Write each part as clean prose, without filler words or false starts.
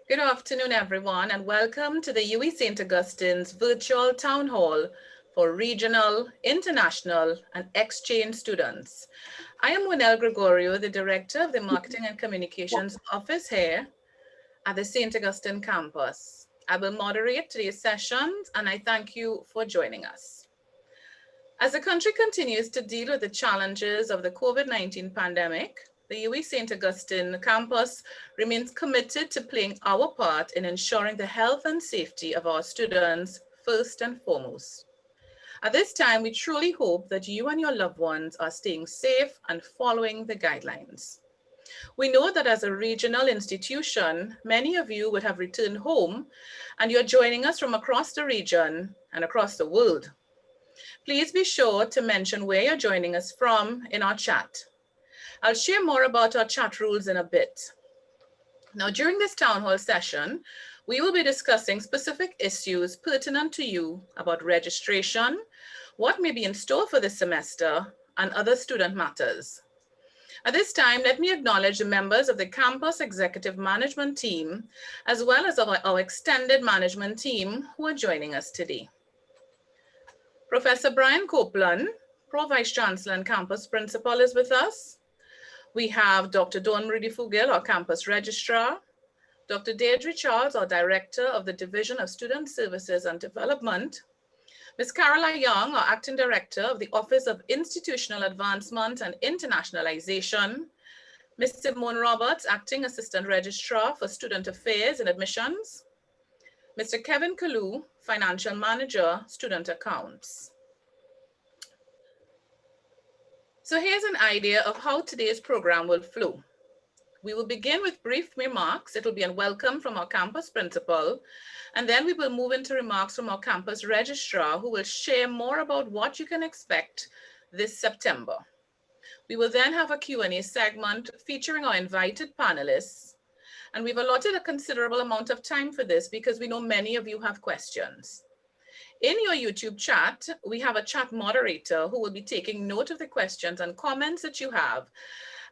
Good afternoon, everyone, and welcome to the UWI St. Augustine's virtual town hall for regional, international, and exchange students. I am Winel Gregorio, the Director of the Marketing and Communications Office here at the St. Augustine campus. I will moderate today's sessions, and I thank you for joining us. As the country continues to deal with the challenges of the COVID-19 pandemic, the UWI St. Augustine campus remains committed to playing our part in ensuring the health and safety of our students first and foremost. At this time, we truly hope that you and your loved ones are staying safe and following the guidelines. We know that as a regional institution, many of you would have returned home and you're joining us from across the region and across the world. Please be sure to mention where you're joining us from in our chat. I'll share more about our chat rules in a bit. Now, during this town hall session, we will be discussing specific issues pertinent to you about registration, what may be in store for this semester, and other student matters. At this time, let me acknowledge the members of the campus executive management team, as well as our extended management team who are joining us today. Professor Brian Copeland, Pro Vice Chancellor and Campus Principal, is with us. We have Dr. Dawn Rudy-Fugil, our Campus Registrar, Dr. Deirdre Charles, our Director of the Division of Student Services and Development, Ms. Carola Young, our Acting Director of the Office of Institutional Advancement and Internationalization, Ms. Simone Roberts, Acting Assistant Registrar for Student Affairs and Admissions, Mr. Kevin Kalu, Financial Manager, Student Accounts. So here's an idea of how today's program will flow. We will begin with brief remarks. It will be a welcome from our campus principal, and then we will move into remarks from our campus registrar, who will share more about what you can expect this September. We will then have a Q&A segment featuring our invited panelists, and we've allotted a considerable amount of time for this because we know many of you have questions. In your YouTube chat, we have a chat moderator who will be taking note of the questions and comments that you have,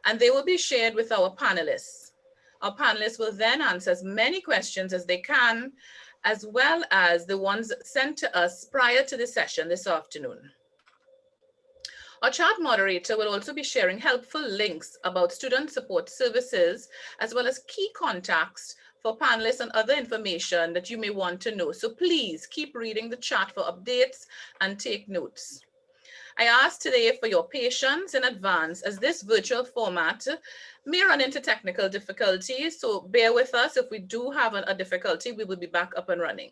and they will be shared with our panelists. Our panelists will then answer as many questions as they can, as well as the ones sent to us prior to the session this afternoon. Our chat moderator will also be sharing helpful links about student support services, as well as key contacts for panelists and other information that you may want to know. So please keep reading the chat for updates and take notes. I ask today for your patience in advance, as this virtual format may run into technical difficulties, so bear with us. If we do have a difficulty, we will be back up and running.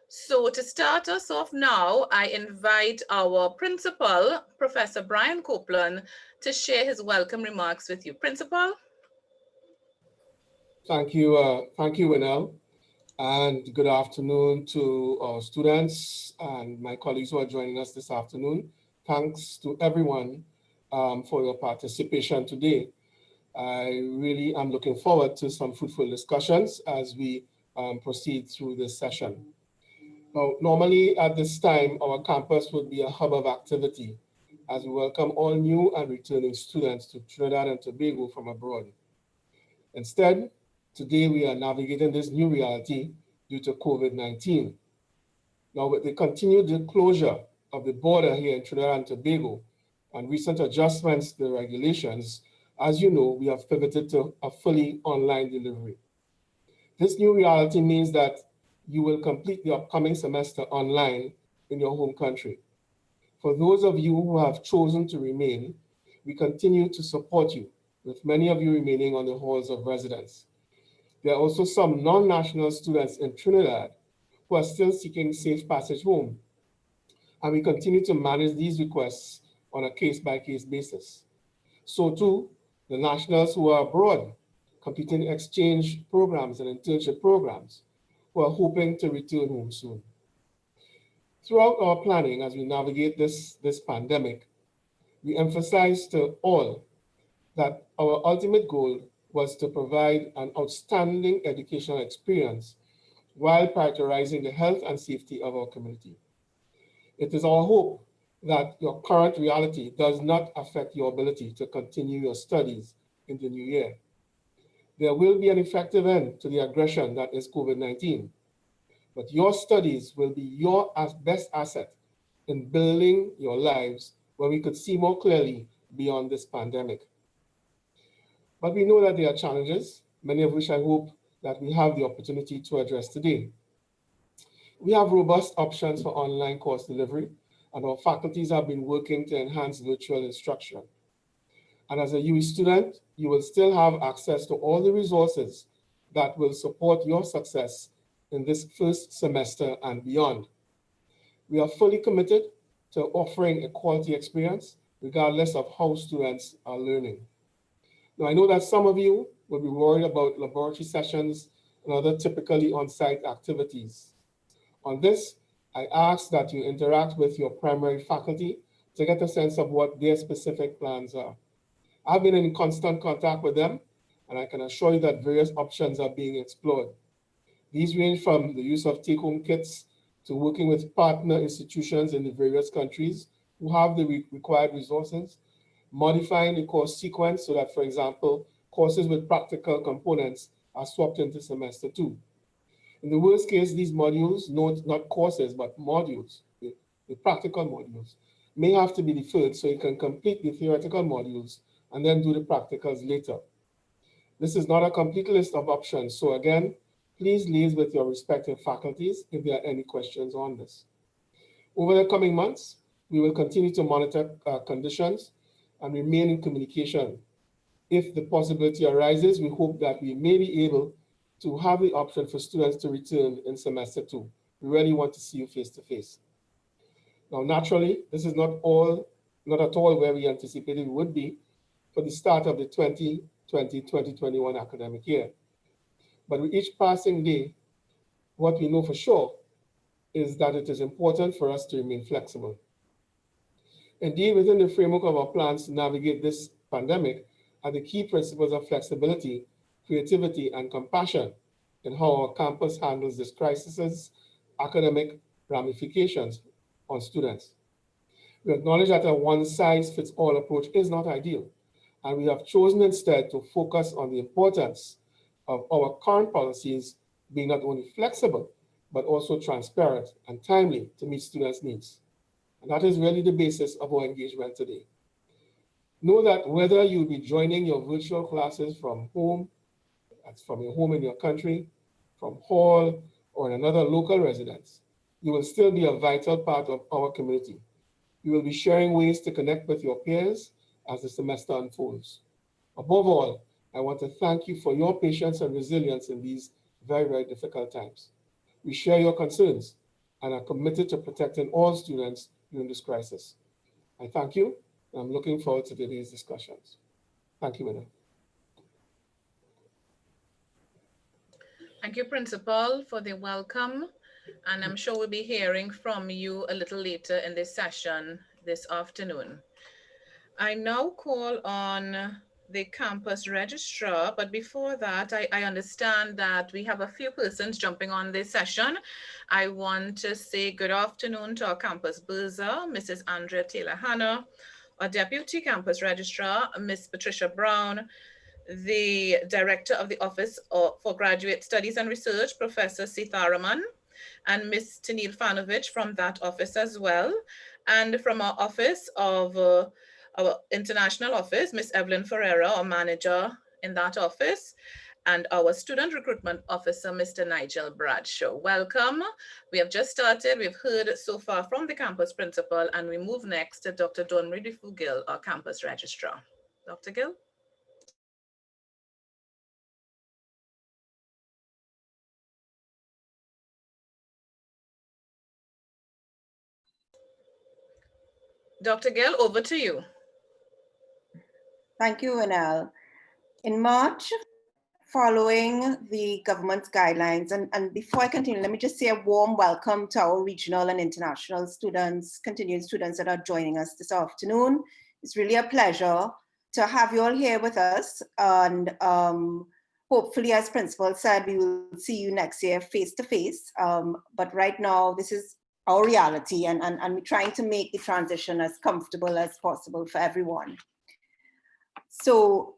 So to start us off now, I invite our principal, Professor Brian Copeland, to share his welcome remarks with you. Principal? Thank you, Winel, and good afternoon to our students and my colleagues who are joining us this afternoon. Thanks to everyone for your participation today. I really am looking forward to some fruitful discussions as we proceed through this session. Now, normally at this time, our campus would be a hub of activity as we welcome all new and returning students to Trinidad and Tobago from abroad. Instead, today we are navigating this new reality due to COVID-19. Now, with the continued closure of the border here in Trinidad and Tobago and recent adjustments to the regulations, as you know, we have pivoted to a fully online delivery. This new reality means that you will complete the upcoming semester online in your home country. For those of you who have chosen to remain, we continue to support you, with many of you remaining on the halls of residence. There are also some non-national students in Trinidad who are still seeking safe passage home, and we continue to manage these requests on a case-by-case basis. So too, the nationals who are abroad, completing exchange programs and internship programs, who are hoping to return home soon. Throughout our planning as we navigate this pandemic, we emphasize to all that our ultimate goal was to provide an outstanding educational experience while prioritizing the health and safety of our community. It is our hope that your current reality does not affect your ability to continue your studies in the new year. There will be an effective end to the aggression that is COVID-19, but your studies will be your best asset in building your lives where we could see more clearly beyond this pandemic. But we know that there are challenges, many of which I hope that we have the opportunity to address today. We have robust options for online course delivery, and our faculties have been working to enhance virtual instruction. And as a UE student, you will still have access to all the resources that will support your success in this first semester and beyond. We are fully committed to offering a quality experience, regardless of how students are learning. Now, I know that some of you will be worried about laboratory sessions and other typically on-site activities. On this, I ask that you interact with your primary faculty to get a sense of what their specific plans are. I've been in constant contact with them, and I can assure you that various options are being explored. These range from the use of take-home kits to working with partner institutions in the various countries who have the required resources, modifying the course sequence so that, for example, courses with practical components are swapped into semester 2. In the worst case, these modules, not courses, but modules, the practical modules, may have to be deferred so you can complete the theoretical modules and then do the practicals later. This is not a complete list of options, so again, please liaise with your respective faculties if there are any questions on this. Over the coming months, we will continue to monitor conditions and remain in communication. If the possibility arises, we hope that we may be able to have the option for students to return in semester 2. We really want to see you face to face. Now, naturally, this is not at all where we anticipated we would be for the start of the 2020-2021 academic year. But with each passing day, what we know for sure is that it is important for us to remain flexible. Indeed, within the framework of our plans to navigate this pandemic are the key principles of flexibility, creativity, and compassion in how our campus handles this crisis's academic ramifications on students. We acknowledge that a one-size-fits-all approach is not ideal, and we have chosen instead to focus on the importance of our current policies being not only flexible, but also transparent and timely to meet students' needs. And that is really the basis of our engagement today. Know that whether you'll be joining your virtual classes from home, that's from your home in your country, from hall, or in another local residence, you will still be a vital part of our community. You will be sharing ways to connect with your peers as the semester unfolds. Above all, I want to thank you for your patience and resilience in these very, very difficult times. We share your concerns and are committed to protecting all students during this crisis. I thank you, and I'm looking forward to today's discussions. Thank you, Mina. Thank you, Principal, for the welcome. And I'm sure we'll be hearing from you a little later in this session this afternoon. I now call on the campus registrar, but before that, I understand that we have a few persons jumping on this session. I want to say good afternoon to our campus bursar, Mrs. Andrea Taylor-Hanna, our deputy campus registrar, Ms. Patricia Brown, the director of the Office for Graduate Studies and Research, Professor Sitharaman, and Ms. Tanil Fanovich from that office as well. And from our office of our international office, Ms. Evelyn Ferreira, our manager in that office, and our student recruitment officer, Mr. Nigel Bradshaw. Welcome. We have just started. We've heard so far from the campus principal, and we move next to Dr. Donry Gill, our campus registrar. Dr. Gill? Dr. Gill, over to you. Thank you, Anel. In March, following the government's guidelines, and before I continue, let me just say a warm welcome to our regional and international students, continuing students that are joining us this afternoon. It's really a pleasure to have you all here with us. And hopefully, as Principal said, we will see you next year face to face. But right now, this is our reality, and we're trying to make the transition as comfortable as possible for everyone. So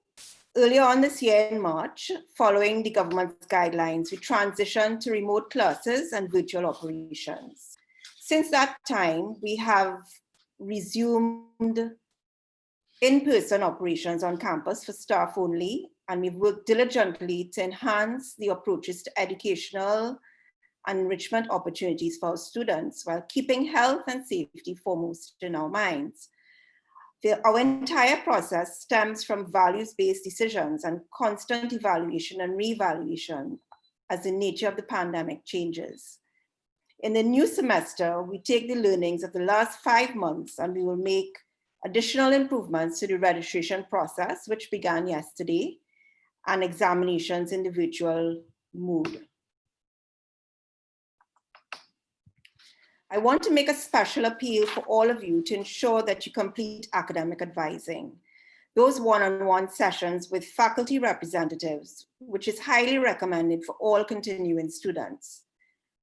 Earlier on this year in March, following the government's guidelines, we transitioned to remote classes and virtual operations. Since that time, we have resumed in-person operations on campus for staff only, and we've worked diligently to enhance the approaches to educational and enrichment opportunities for our students while keeping health and safety foremost in our minds. Our entire process stems from values-based decisions and constant evaluation and reevaluation as the nature of the pandemic changes. In the new semester, we take the learnings of the last 5 months and we will make additional improvements to the registration process, which began yesterday, and examinations in the virtual mode. I want to make a special appeal for all of you to ensure that you complete academic advising. Those one-on-one sessions with faculty representatives, which is highly recommended for all continuing students.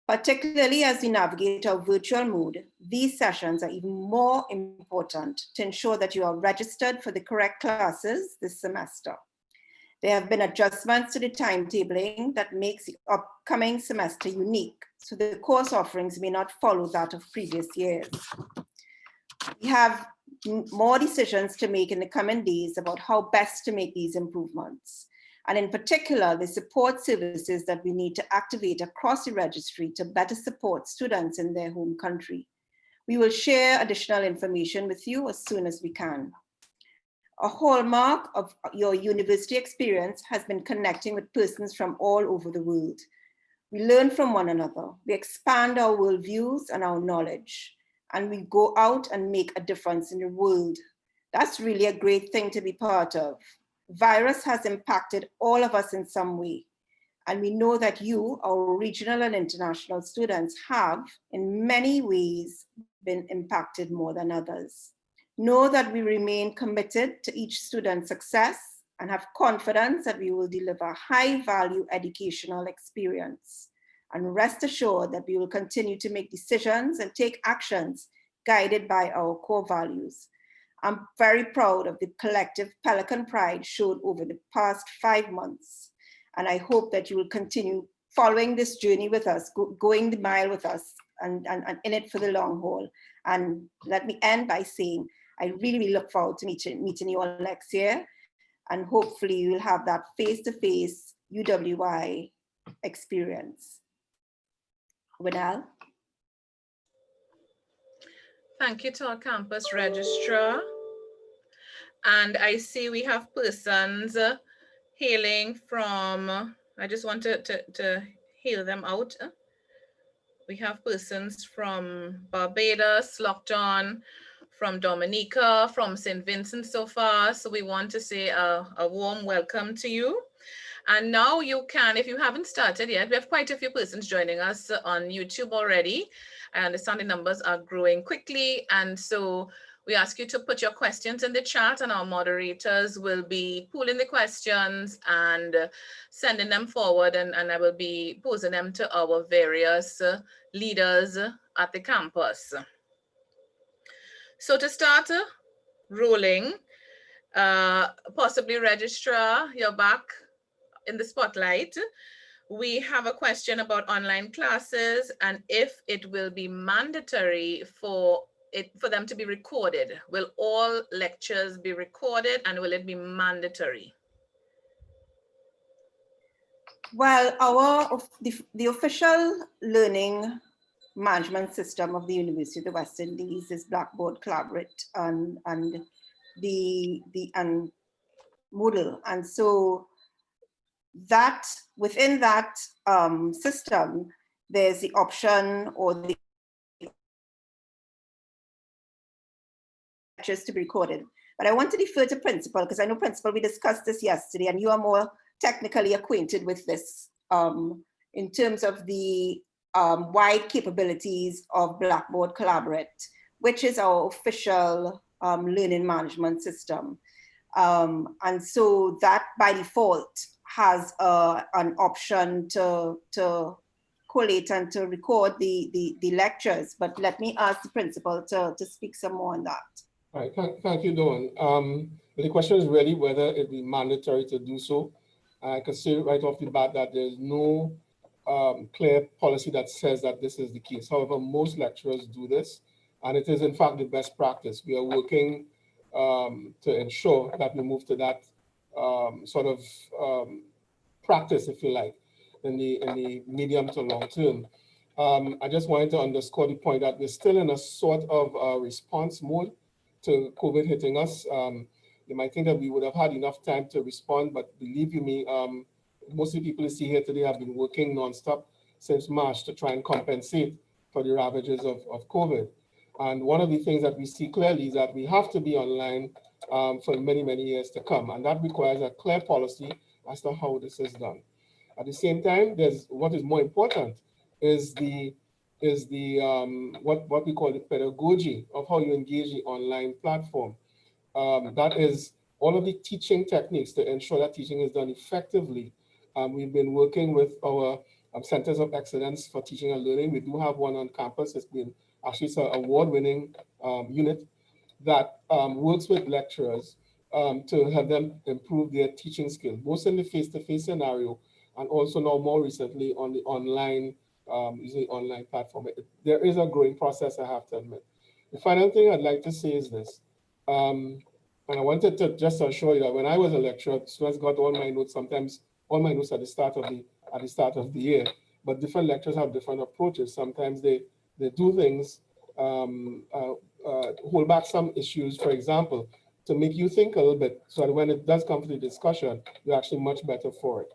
Particularly as we navigate our virtual mode, these sessions are even more important to ensure that you are registered for the correct classes this semester. There have been adjustments to the timetabling that makes the upcoming semester unique, so the course offerings may not follow that of previous years. We have more decisions to make in the coming days about how best to make these improvements, and in particular, the support services that we need to activate across the registry to better support students in their home country. We will share additional information with you as soon as we can. A hallmark of your university experience has been connecting with persons from all over the world. We learn from one another, we expand our worldviews and our knowledge, and we go out and make a difference in the world. That's really a great thing to be part of. Virus has impacted all of us in some way, and we know that you, our regional and international students, have in many ways been impacted more than others. Know that we remain committed to each student's success and have confidence that we will deliver high-value educational experience. And rest assured that we will continue to make decisions and take actions guided by our core values. I'm very proud of the collective Pelican pride showed over the past 5 months. And I hope that you will continue following this journey with us, going the mile with us, and in it for the long haul. And let me end by saying, I really look forward to meeting you all next year. And hopefully you'll have that face-to-face UWI experience. Winell? Thank you to our campus registrar. And I see we have persons hailing from, I just want to hail them out. We have persons from Barbados, locked on, from Dominica, from St. Vincent so far. So we want to say a warm welcome to you. And now you can, if you haven't started yet, we have quite a few persons joining us on YouTube already. I understand the numbers are growing quickly. And so we ask you to put your questions in the chat, and our moderators will be pooling the questions and sending them forward. And I will be posing them to our various leaders at the campus. So to start rolling, possibly registrar, you're back in the spotlight. We have a question about online classes and if it will be mandatory for them to be recorded. Will all lectures be recorded and will it be mandatory? Well, the official learning management system of the University of the West Indies is Blackboard, Collaborate, and Moodle. And so that within that system, there's the option or the lectures to be recorded. But I want to defer to Principal, because I know Principal, we discussed this yesterday, and you are more technically acquainted with this in terms of the wide capabilities of Blackboard Collaborate, which is our official learning management system. And so that by default has an option to collate and to record the lectures. But let me ask the Principal to speak some more on that. All right, thank you, Dawn. But the question is really whether it be mandatory to do so. I can say right off the bat that there's no clear policy that says that this is the case. However, most lecturers do this, and it is in fact the best practice. We are working to ensure that we move to that sort of practice, if you like, in the medium to long term. I just wanted to underscore the point that we're still in a sort of response mode to COVID hitting us. You might think that we would have had enough time to respond, but believe you me, most of the people you see here today have been working nonstop since March to try and compensate for the ravages of COVID. And one of the things that we see clearly is that we have to be online for many, many years to come. And that requires a clear policy as to how this is done. At the same time, there's what is more important is what we call the pedagogy of how you engage the online platform. That is all of the teaching techniques to ensure that teaching is done effectively. We've been working with our centers of excellence for teaching and learning. We do have one on campus. It's been actually an award-winning unit that works with lecturers to help them improve their teaching skills, both in the face-to-face scenario and also now more recently on the online, using the online platform. There is a growing process, I have to admit. The final thing I'd like to say is this. And I wanted to just assure you that when I was a lecturer, students got all my notes, sometimes all my notes at the start of the year, but different lecturers have different approaches. Sometimes they do things, hold back some issues, for example, to make you think a little bit, so that when it does come to the discussion, you're actually much better for it.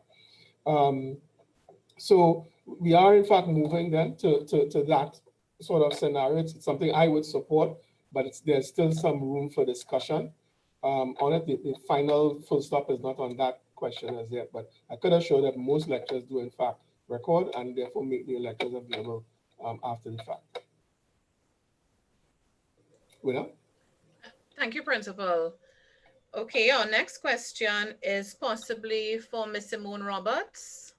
So we are in fact moving then to that sort of scenario. It's something I would support, but there's still some room for discussion on it. The final full stop is not on that question as yet, but I could assure that most lectures do in fact record and therefore make the lectures available after the fact. Winner? Thank you, Principal. Okay, our next question is possibly for Ms. Simone Roberts.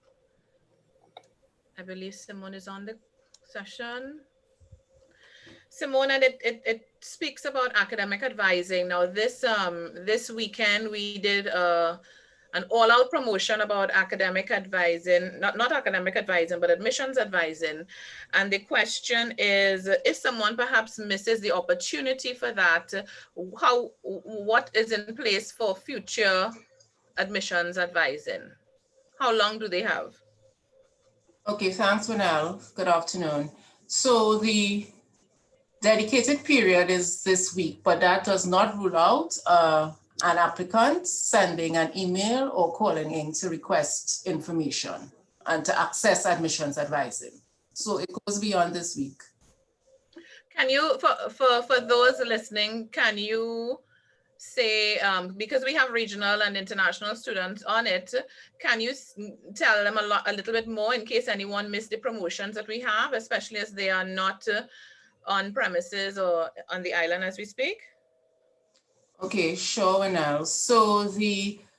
I believe Simone is on the session. Simone, and it speaks about academic advising. Now, this weekend we did an all-out promotion about academic advising, not academic advising, but admissions advising. And the question is, if someone perhaps misses the opportunity for that, what is in place for future admissions advising? How long do they have? Okay, thanks, Winell. Good afternoon. So the dedicated period is this week, but that does not rule out an applicant sending an email or calling in to request information and to access admissions advising. So it goes beyond this week. Can you, for those listening, can you say, because we have regional and international students on it, can you tell them a little bit more in case anyone missed the promotions that we have, especially as they are not on premises or on the island as we speak? Okay, sure, Winell. So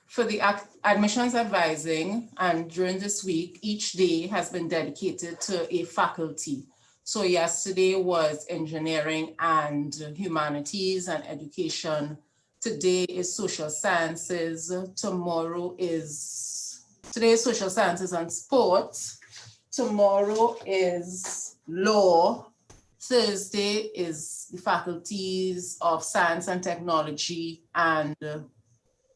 for the admissions advising, and during this week, each day has been dedicated to a faculty. So yesterday was engineering and humanities and education. Today is social sciences. Today is social sciences and sports. Tomorrow is law. Thursday is the faculties of science and technology and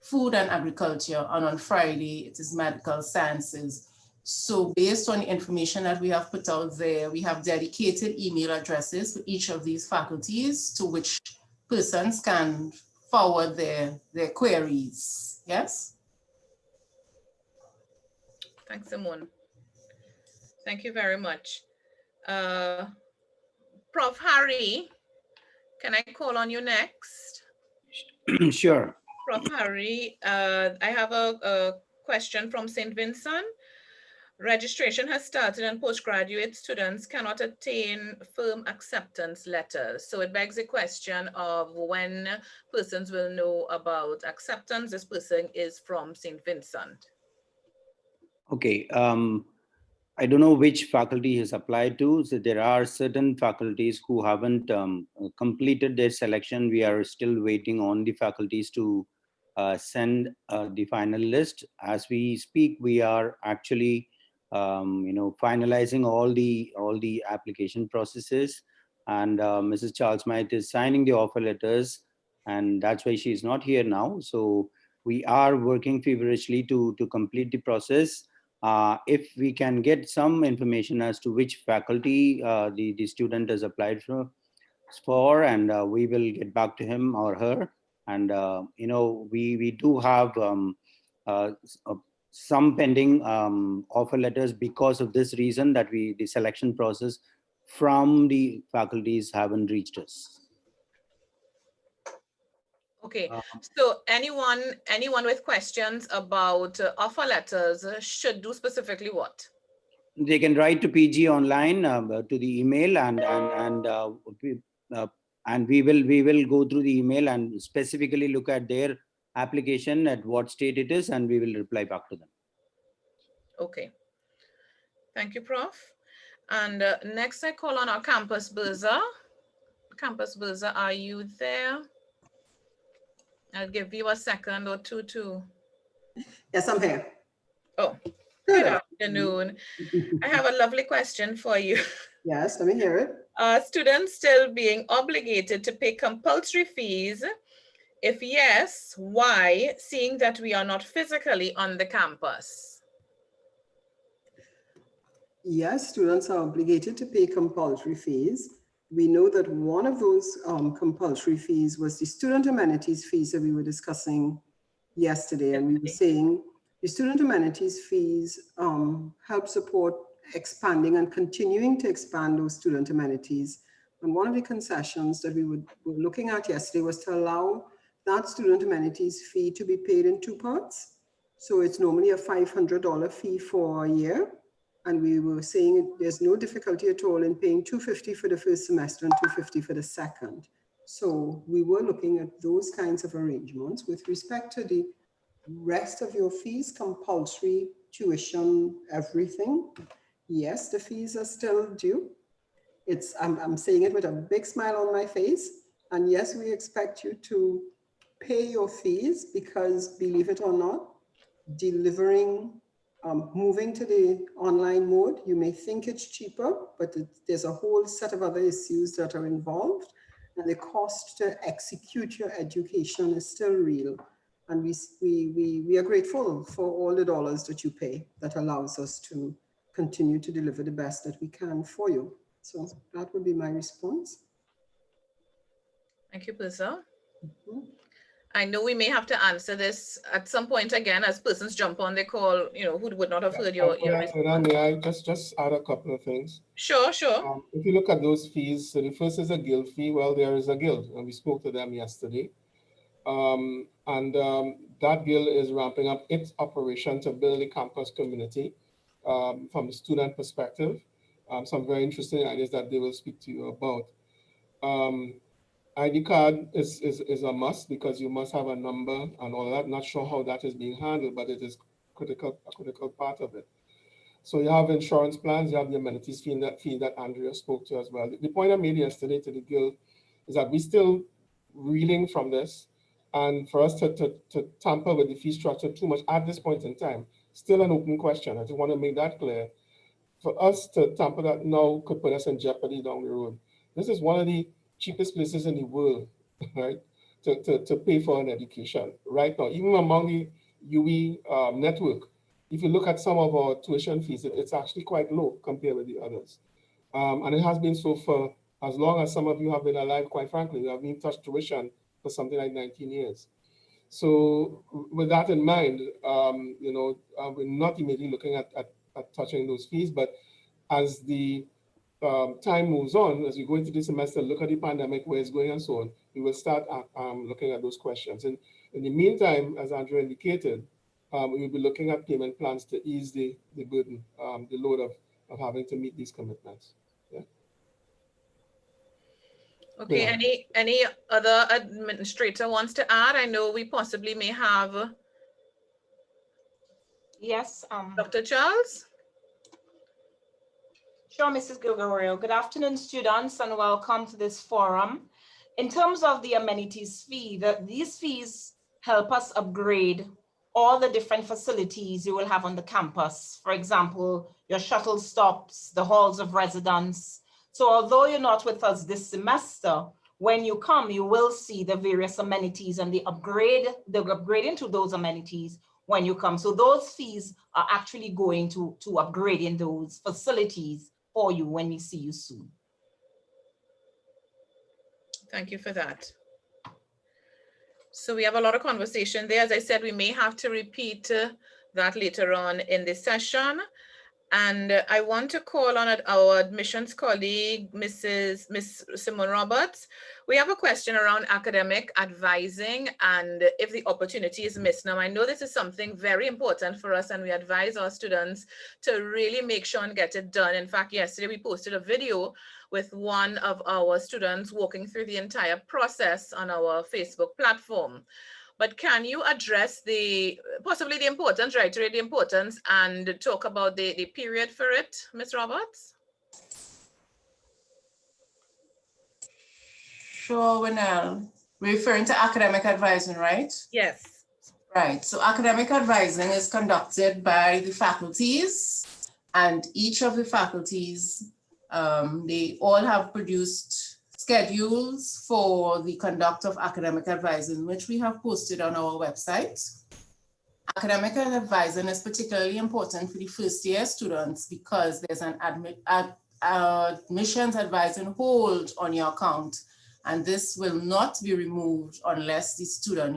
food and agriculture. And on Friday, it is medical sciences. So based on the information that we have put out there, we have dedicated email addresses for each of these faculties to which persons can forward their queries. Yes? Thanks, Simone. Thank you very much. Prof. Harry, can I call on you next? Sure. Prof. Harry, I have a question from St. Vincent. Registration has started and postgraduate students cannot attain firm acceptance letters. So it begs the question of when persons will know about acceptance. This person is from St. Vincent. Okay. I don't know which faculty is applied to. So there are certain faculties who haven't completed their selection. We are still waiting on the faculties to send the final list. As we speak, we are actually finalizing all the application processes, and Mrs. Charles Might is signing the offer letters, and that's why she is not here now. So we are working feverishly to complete the process. If we can get some information as to which faculty the student has applied for, and we will get back to him or her. And we do have some pending offer letters because of this reason, that the selection process from the faculties haven't reached us. Okay, so anyone with questions about offer letters should do specifically what? They can write to PG online to the email, and we will go through the email and specifically look at their application, at what state it is, and we will reply back to them. Okay, thank you, Prof. And next I call on our campus buzzer. Campus buzzer, are you there? I'll give you a second or two to. Yes, I'm here. Oh, good afternoon. I have a lovely question for you. Yes, let me hear it. Are students still being obligated to pay compulsory fees? If yes, why, seeing that we are not physically on the campus? Yes, students are obligated to pay compulsory fees. We know that one of those compulsory fees was the student amenities fees that we were discussing yesterday. And we were saying the student amenities fees help support expanding and continuing to expand those student amenities. And one of the concessions that we were looking at yesterday was to allow that student amenities fee to be paid in two parts. So it's normally a $500 fee for a year. And we were saying there's no difficulty at all in paying $250 for the first semester and $250 for the second. So we were looking at those kinds of arrangements. With respect to the rest of your fees, compulsory tuition, everything, yes, the fees are still due. I'm saying it with a big smile on my face. And yes, we expect you to pay your fees because, believe it or not, moving to the online mode, you may think it's cheaper, but there's a whole set of other issues that are involved, and the cost to execute your education is still real. And we are grateful for all the dollars that you pay that allows us to continue to deliver the best that we can for you. So that would be my response. Thank you, Pizza. I know we may have to answer this at some point again as persons jump on the call, who would not have heard your response. May I just add a couple of things? Sure. If you look at those fees, so the first is a guild fee. Well, there is a guild, and we spoke to them yesterday. That guild is ramping up its operation to build a campus community from the student perspective. Some very interesting ideas that they will speak to you about. ID card is a must because you must have a number and all that. Not sure how that is being handled, but it is a critical part of it. So you have insurance plans, you have the amenities fee that Andrea spoke to as well. The point I made yesterday to the guild is that we're still reeling from this, and for us to tamper with the fee structure too much at this point in time, still an open question. I just want to make that clear. For us to tamper that now could put us in jeopardy down the road. This is one of the cheapest places in the world, right, to pay for an education right now, even among the UE network. If you look at some of our tuition fees, it's actually quite low compared with the others. And it has been so for as long as some of you have been alive, quite frankly. We have been touched tuition for something like 19 years. So with that in mind, we're not immediately looking at touching those fees, but as the time moves on, as we go into the semester, look at the pandemic, where it's going and so on, we will start looking at those questions. And in the meantime, as Andrew indicated, we will be looking at payment plans to ease the burden, the load of having to meet these commitments. Yeah. Okay, yeah. Any other administrator wants to add? I know we possibly may have. Yes. Dr. Charles? Sure, Mrs. Gregorio. Good afternoon, students, and welcome to this forum. In terms of the amenities fee, these fees help us upgrade all the different facilities you will have on the campus. For example, your shuttle stops, the halls of residence. So although you're not with us this semester, when you come, you will see the various amenities and the upgrading to those amenities when you come. So those fees are actually going to upgrading those facilities for you when we see you soon. Thank you for that. So we have a lot of conversation there. As I said, we may have to repeat that later on in this session. And I want to call on our admissions colleague, Miss Simone Roberts. We have a question around academic advising and if the opportunity is missed. Now, I know this is something very important for us and we advise our students to really make sure and get it done. In fact, yesterday we posted a video with one of our students walking through the entire process on our Facebook platform. But can you address possibly the importance, reiterate the importance and talk about the period for it, Ms. Roberts? Sure, Winell. Referring to academic advising, right? Yes. Right, so academic advising is conducted by the faculties, and each of the faculties, they all have produced schedules for the conduct of academic advising, which we have posted on our website. Academic advising is particularly important for the first year students because there's an admissions advising hold on your account, and this will not be removed unless the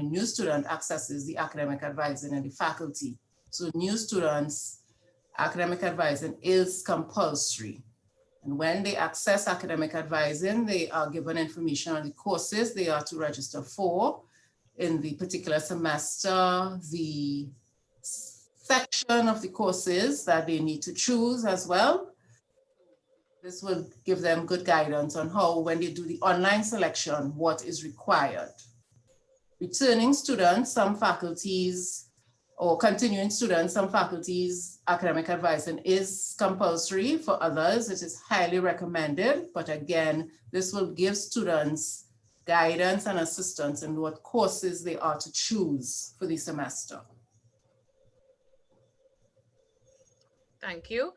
new student accesses the academic advising in the faculty. So new students, academic advising is compulsory. And when they access academic advising, they are given information on the courses they are to register for in the particular semester, the section of the courses that they need to choose as well. This will give them good guidance on how, when they do the online selection, what is required. Returning students, some faculties, or continuing students, some faculties, academic advising is compulsory. For others, it is highly recommended. But again, this will give students guidance and assistance in what courses they are to choose for the semester. Thank you.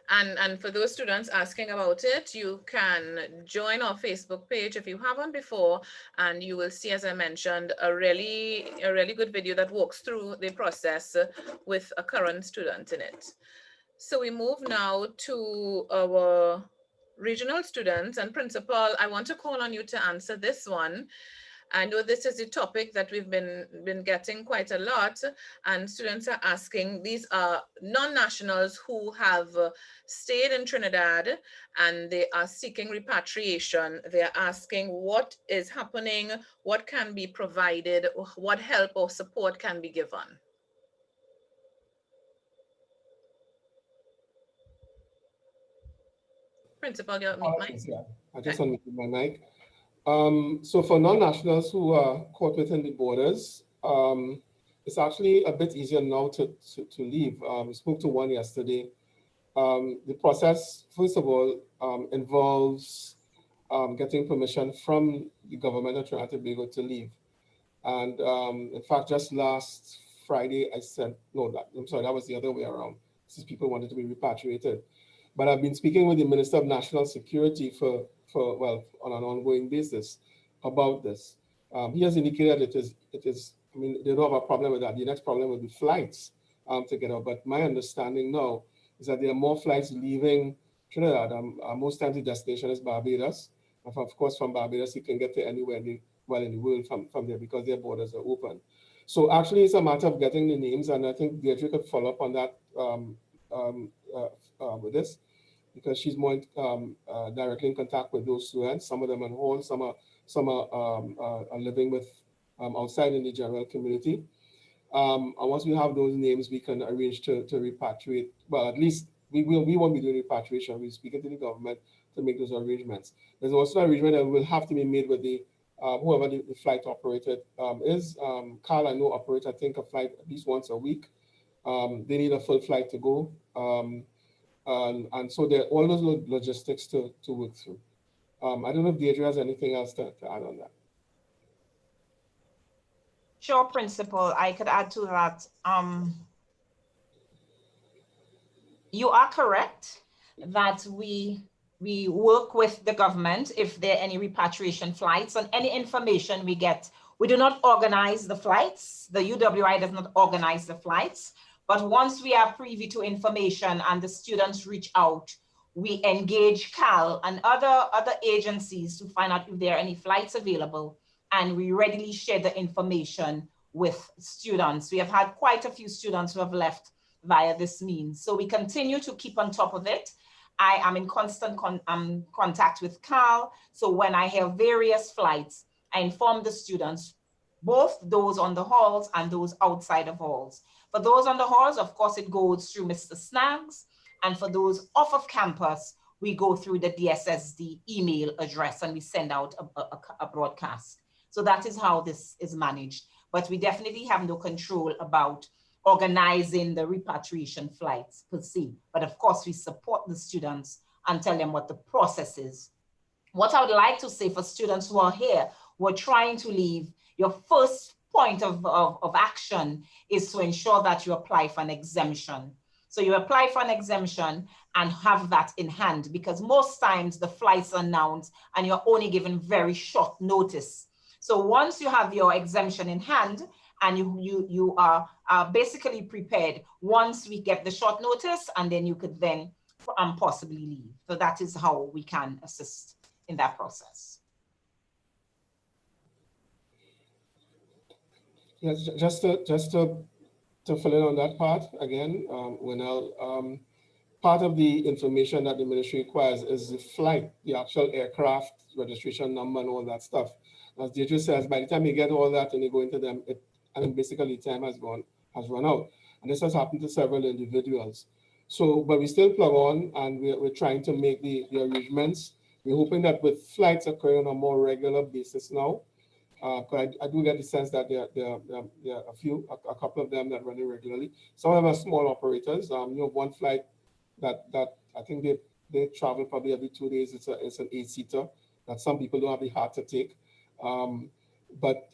And for those students asking about it, you can join our Facebook page if you haven't before, and you will see, as I mentioned, a really good video that walks through the process with a current student in it. So we move now to our regional students, and Principal, I want to call on you to answer this one. I know this is a topic that we've been getting quite a lot, and students are asking. These are non-nationals who have stayed in Trinidad and they are seeking repatriation. They're asking what is happening, what can be provided, what help or support can be given. Principal, your mic. Yeah, I just unmuted my mic. So for non-nationals who are caught within the borders, it's actually a bit easier now to leave. We spoke to one yesterday. The process, first of all, involves getting permission from the government of Trinidad and Tobago to leave. And in fact, just last Friday, I said, no, I'm sorry, that was the other way around, since people wanted to be repatriated. But I've been speaking with the Minister of National Security well, on an ongoing basis about this. He has indicated it is, I mean, they don't have a problem with that. The next problem will be flights to get out. But my understanding now is that there are more flights leaving Trinidad. Most times the destination is Barbados. And of course, from Barbados, you can get to anywhere in the world from there because their borders are open. So actually, it's a matter of getting the names. And I think Deirdre could follow up on that with this, because she's more directly in contact with those students. Some of them on hold, some are living with outside in the general community. And once we have those names, we can arrange to repatriate. Well, at least we won't be doing repatriation. We're speaking to the government to make those arrangements. There's also an arrangement that will have to be made with the whoever the flight operator is. Carl, I know, operates, I think, a flight at least once a week. They need a full flight to go. And so there are all those logistics to work through. I don't know if Deirdre has anything else to add on that. Sure, Principal, I could add to that. You are correct that we work with the government if there are any repatriation flights, and any information we get. We do not organize the flights. The UWI does not organize the flights. But once we are privy to information and the students reach out, we engage CAL and other agencies to find out if there are any flights available. And we readily share the information with students. We have had quite a few students who have left via this means. So we continue to keep on top of it. I am in constant contact with CAL. So when I have various flights, I inform the students, both those on the halls and those outside of halls. For those on the halls, of course, it goes through Mr. Snaggs. And for those off of campus, we go through the DSSD email address and we send out a broadcast. So that is how this is managed. But we definitely have no control about organizing the repatriation flights per se. But of course, we support the students and tell them what the process is. What I would like to say for students who are here, who are trying to leave, your first point of action is to ensure that you apply for an exemption. So you apply for an exemption and have that in hand, because most times the flights are announced and you're only given very short notice. So once you have your exemption in hand and you are basically prepared, once we get the short notice, and then you could then possibly leave. So that is how we can assist in that process. Yes, just to fill in on that part again, Winell, part of the information that the ministry requires is the flight, the actual aircraft registration number and all that stuff. As Deirdre says, by the time you get all that and you go into them, basically time has run out. And this has happened to several individuals. So, but we still plug on and we're trying to make the arrangements. We're hoping that with flights occurring on a more regular basis now, I do get the sense that there are a couple of them that run irregularly. Some of them are small operators. One flight that I think they travel probably every 2 days. It's an 8-seater that some people don't have the heart to take. But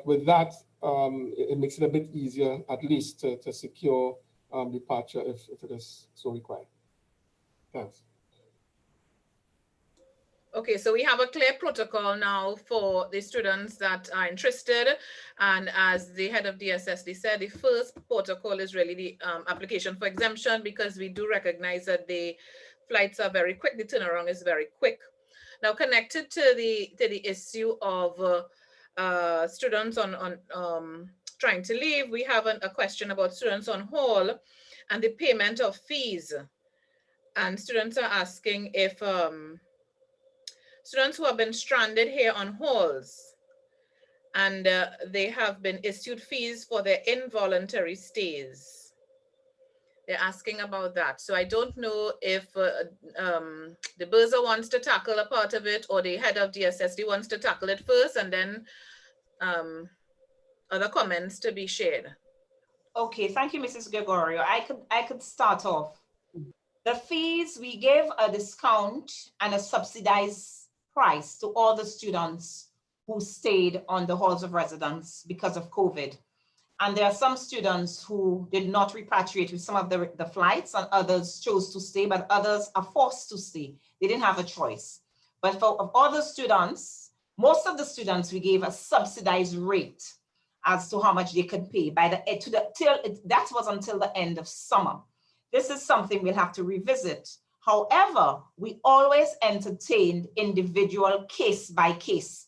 with that, it makes it a bit easier, at least, to secure departure if it is so required. Thanks. Okay, so we have a clear protocol now for the students that are interested. And as the head of DSSD said, the first protocol is really the application for exemption, because we do recognize that the flights are very quick, the turnaround is very quick. Now, connected to the issue of students on trying to leave, we have a question about students on hall and the payment of fees. And students are asking if students who have been stranded here on halls and they have been issued fees for their involuntary stays. They're asking about that. So I don't know if the BRSA wants to tackle a part of it, or the head of DSSD wants to tackle it first, and then other comments to be shared. Okay, thank you, Mrs. Gregorio. I could start off. The fees, we gave a discount and a subsidized price to all the students who stayed on the halls of residence because of COVID. And there are some students who did not repatriate with some of the flights, and others chose to stay, but others are forced to stay. They didn't have a choice. But for all the students, most of the students, we gave a subsidized rate as to how much they could pay that was until the end of summer. This is something we'll have to revisit. However, we always entertained individual case by case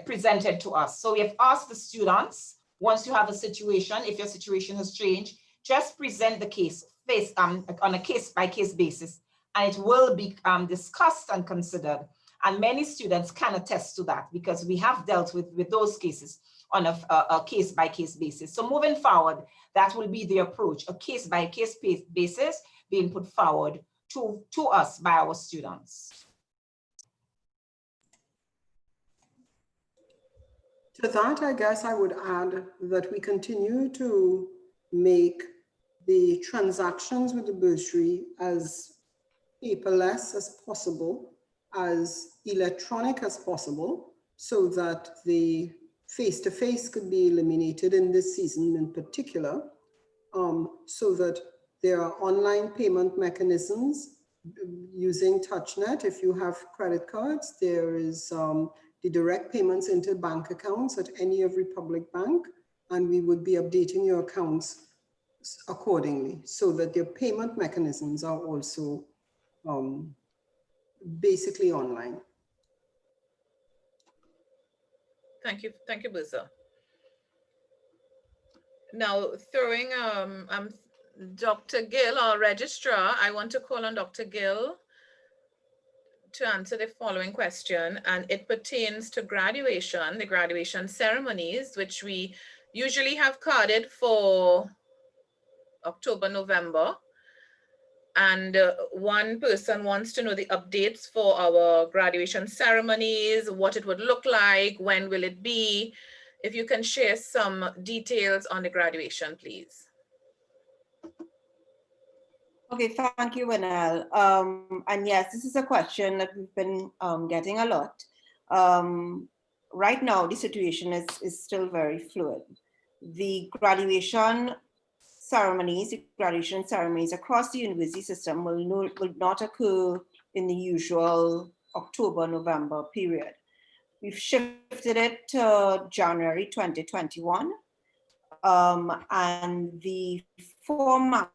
presented to us. So we have asked the students, once you have a situation, if your situation has changed, just present the case on a case by case basis, and it will be discussed and considered. And many students can attest to that, because we have dealt with those cases on a case by case basis. So moving forward, that will be the approach, a case by case basis being put forward to us by our students. To that, I guess I would add that we continue to make the transactions with the bursary as paperless as possible, as electronic as possible, so that the face-to-face could be eliminated in this season in particular, so that there are online payment mechanisms using TouchNet. If you have credit cards, there is the direct payments into bank accounts at any of Republic Bank, and we would be updating your accounts accordingly so that your payment mechanisms are also basically online. Thank you, Busa. Now, throwing Dr. Gill, our registrar, I want to call on Dr. Gill to answer the following question, and it pertains to graduation, the graduation ceremonies, which we usually have carded for October, November. And one person wants to know the updates for our graduation ceremonies, what it would look like, when will it be? If you can share some details on the graduation, please. Okay, thank you, Winel. And yes, this is a question that we've been getting a lot. Right now, the situation is still very fluid. The graduation ceremonies across the university system will not occur in the usual October, November period. We've shifted it to January 2021, and the format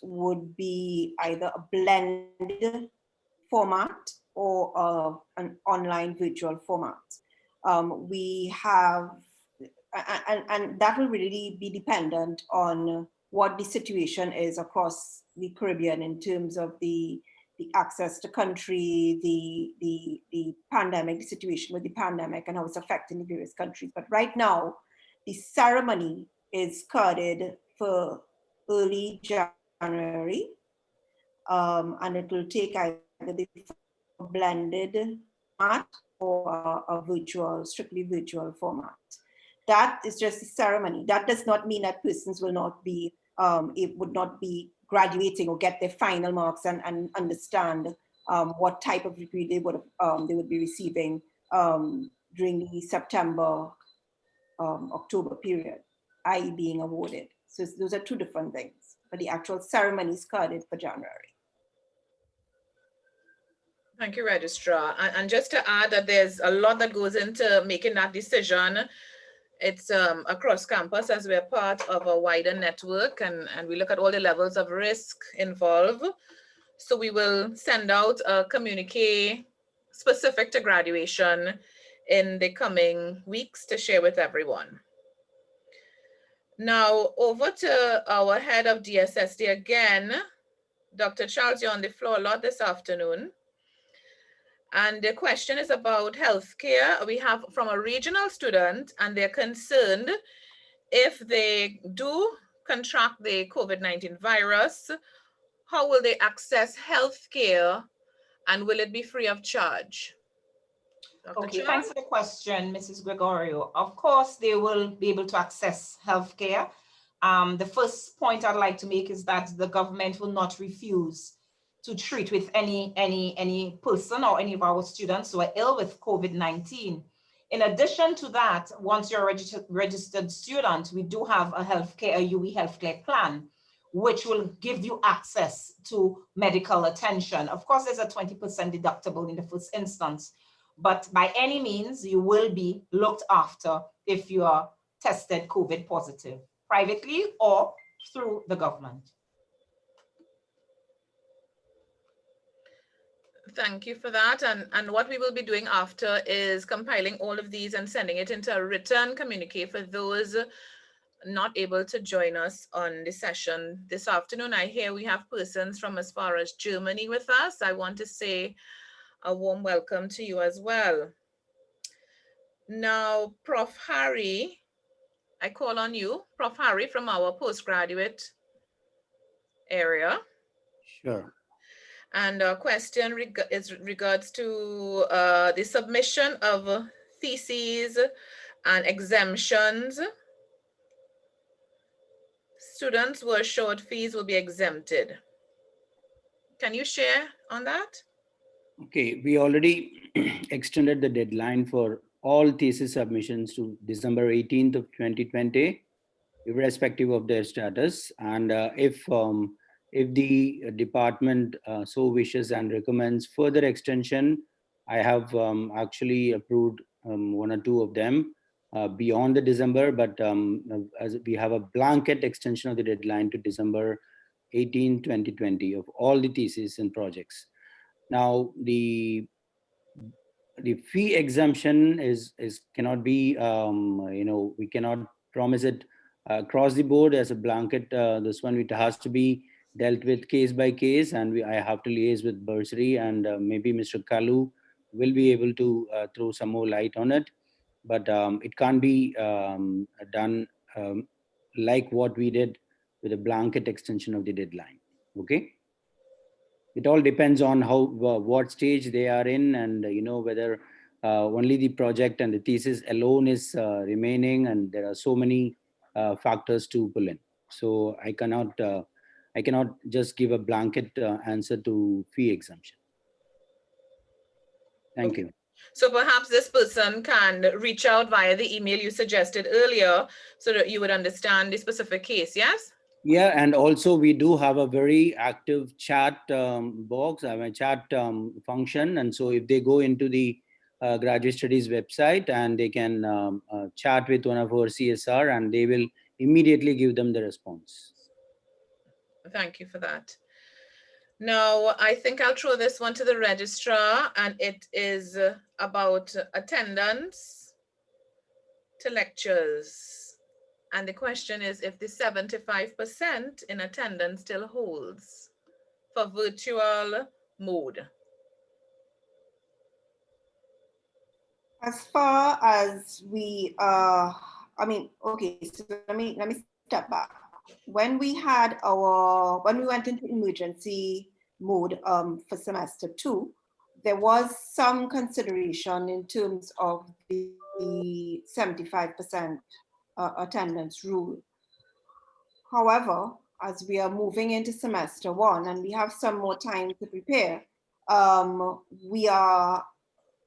would be either a blended format or an online virtual format. We have, and that will really be dependent on what the situation is across the Caribbean in terms of the access to country, the pandemic, the situation with the pandemic and how it's affecting the various countries. But right now, the ceremony is carded for early January, and it will take either the blended format or a virtual, strictly virtual format. That is just the ceremony. That does not mean that persons will not be, it would not be graduating or get their final marks and understand what type of degree they would be receiving during the September, October period, i.e. being awarded. So those are two different things, but the actual ceremony is carded for January. Thank you, Registrar. And just to add that there's a lot that goes into making that decision. It's across campus as we're part of a wider network, and we look at all the levels of risk involved. So we will send out a communique specific to graduation in the coming weeks to share with everyone. Now over to our head of DSSD again. Dr. Charles, you're on the floor a lot this afternoon. And the question is about healthcare. We have from a regional student, and they're concerned if they do contract the COVID-19 virus, how will they access healthcare, and will it be free of charge? Dr. Okay, Charles? thanks for the question, Mrs. Gregorio. Of course, they will be able to access healthcare. The first point I'd like to make is that the government will not refuse to treat with any person or any of our students who are ill with COVID-19. In addition to that, once you're a registered student, we do have a UE healthcare plan, which will give you access to medical attention. Of course, there's a 20% deductible in the first instance, but by any means, you will be looked after if you are tested COVID positive, privately or through the government. Thank you for that. And what we will be doing after is compiling all of these and sending it into a written communique for those not able to join us on the session this afternoon. I hear we have persons from as far as Germany with us. I want to say a warm welcome to you as well. Now, Prof. Harry, I call on you, Prof. Harry from our postgraduate area. Sure. And our question is regards to the submission of theses and exemptions. Students who are short fees will be exempted. Can you share on that? Okay, we already extended the deadline for all thesis submissions to December 18th of 2020, irrespective of their status. And if the department so wishes and recommends further extension, I have actually approved one or two of them beyond the December, but as we have a blanket extension of the deadline to December 18, 2020 of all the theses and projects. Now, the fee exemption is cannot be, we cannot promise it across the board as a blanket. This one, it has to be dealt with case by case, and I have to liaise with bursary, and maybe Mr. Kalu will be able to throw some more light on it. But it can't be done like what we did with a blanket extension of the deadline. Okay. It all depends on how what stage they are in, and whether only the project and the thesis alone is remaining, and there are so many factors to pull in. So I cannot just give a blanket answer to fee exemption. Thank you. So perhaps this person can reach out via the email you suggested earlier so that you would understand the specific case, yes? Yeah, and also we do have a very active chat box, a chat function. And so if they go into the Graduate Studies website, and they can chat with one of our CSR, and they will immediately give them the response. Thank you for that. Now, I think I'll throw this one to the registrar, and it is about attendance to lectures. And the question is if the 75% in attendance still holds for virtual mode. As far as we okay, so let me step back. When we went into emergency mode for semester 2, there was some consideration in terms of the 75% attendance rule. However, as we are moving into semester 1 and we have some more time to prepare, we are,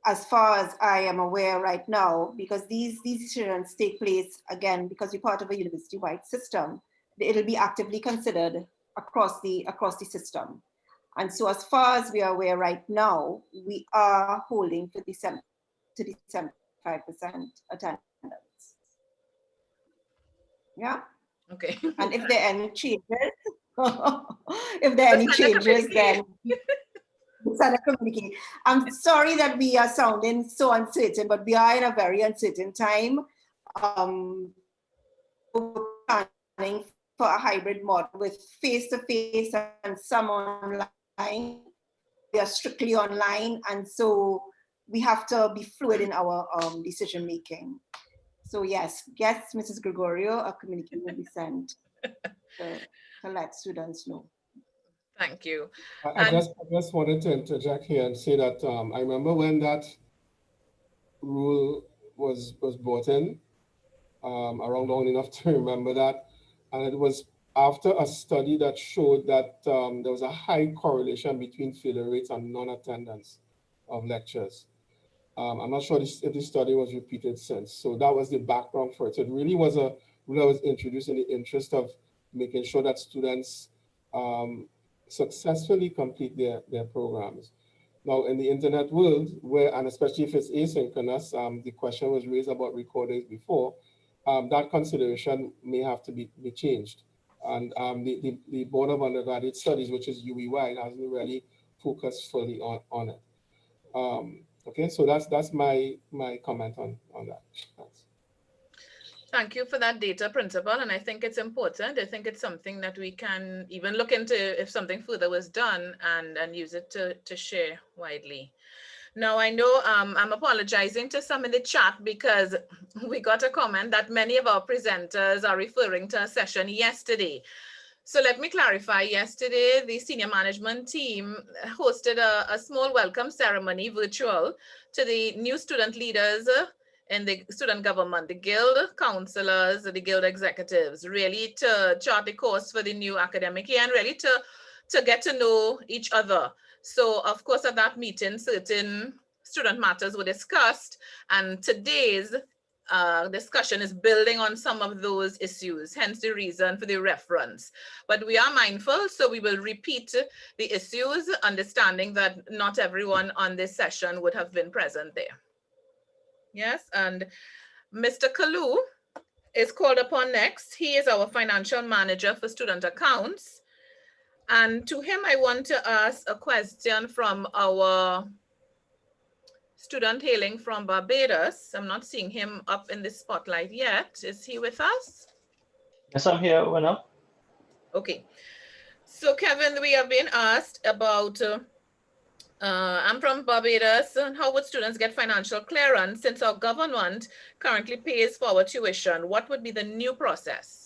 as far as I am aware right now, because these decisions take place, again, because we're part of a university-wide system, it'll be actively considered across the system. And so as far as we are aware right now, we are holding to the 75% attendance. Yeah. Okay. And if there are any changes, then I'm sorry that we are sounding so uncertain, but we are in a very uncertain time. Planning for a hybrid model with face-to-face and some online. We are strictly online, and so we have to be fluid in our decision making. So yes, Mrs. Gregorio, a communique will be sent to let students know. Thank you. I just wanted to interject here and say that I remember when that rule was brought in, around long enough to remember that, and it was after a study that showed that there was a high correlation between failure rates and non-attendance of lectures. I'm not sure if this study was repeated since. So that was the background for it. So it really was a rule that was introduced in the interest of making sure that students successfully complete their programs. Now, in the internet world, and especially if it's asynchronous, the question was raised about recordings before, that consideration may have to be changed. And the Board of Undergraduate Studies, which is UWI, hasn't really focused fully on it. Okay, so that's my comment on that. Thanks. Thank you for that data, Principal. And I think it's important. I think it's something that we can even look into if something further was done and use it to share widely. Now, I know I'm apologizing to some in the chat because we got a comment that many of our presenters are referring to a session yesterday. So let me clarify. Yesterday, the senior management team hosted a small welcome ceremony virtual to the new student leaders in the student government, the guild counselors, the guild executives, really to chart the course for the new academic year and really to get to know each other. So of course, at that meeting, certain student matters were discussed, and today's discussion is building on some of those issues, hence the reason for the reference. But we are mindful, so we will repeat the issues, understanding that not everyone on this session would have been present there. Yes, and Mr. Kalu is called upon next. He is our financial manager for student accounts. And to him, I want to ask a question from our student hailing from Barbados. I'm not seeing him up in the spotlight yet. Is he with us? Yes, I'm here, Winner. Okay. So Kevin, we have been asked about, I'm from Barbados, how would students get financial clearance since our government currently pays for our tuition? What would be the new process?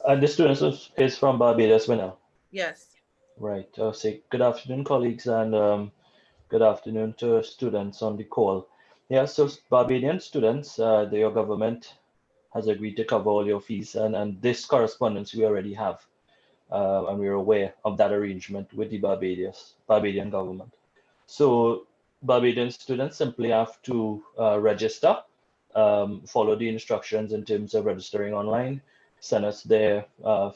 The students is from Barbados, Winner. Yes. Right. I'll say good afternoon, colleagues, and good afternoon to students on the call. Yeah, so Barbadian students, your government has agreed to cover all your fees, and this correspondence we already have, and we're aware of that arrangement with the Barbadian government. So Barbadian students simply have to register, follow the instructions in terms of registering online, send us their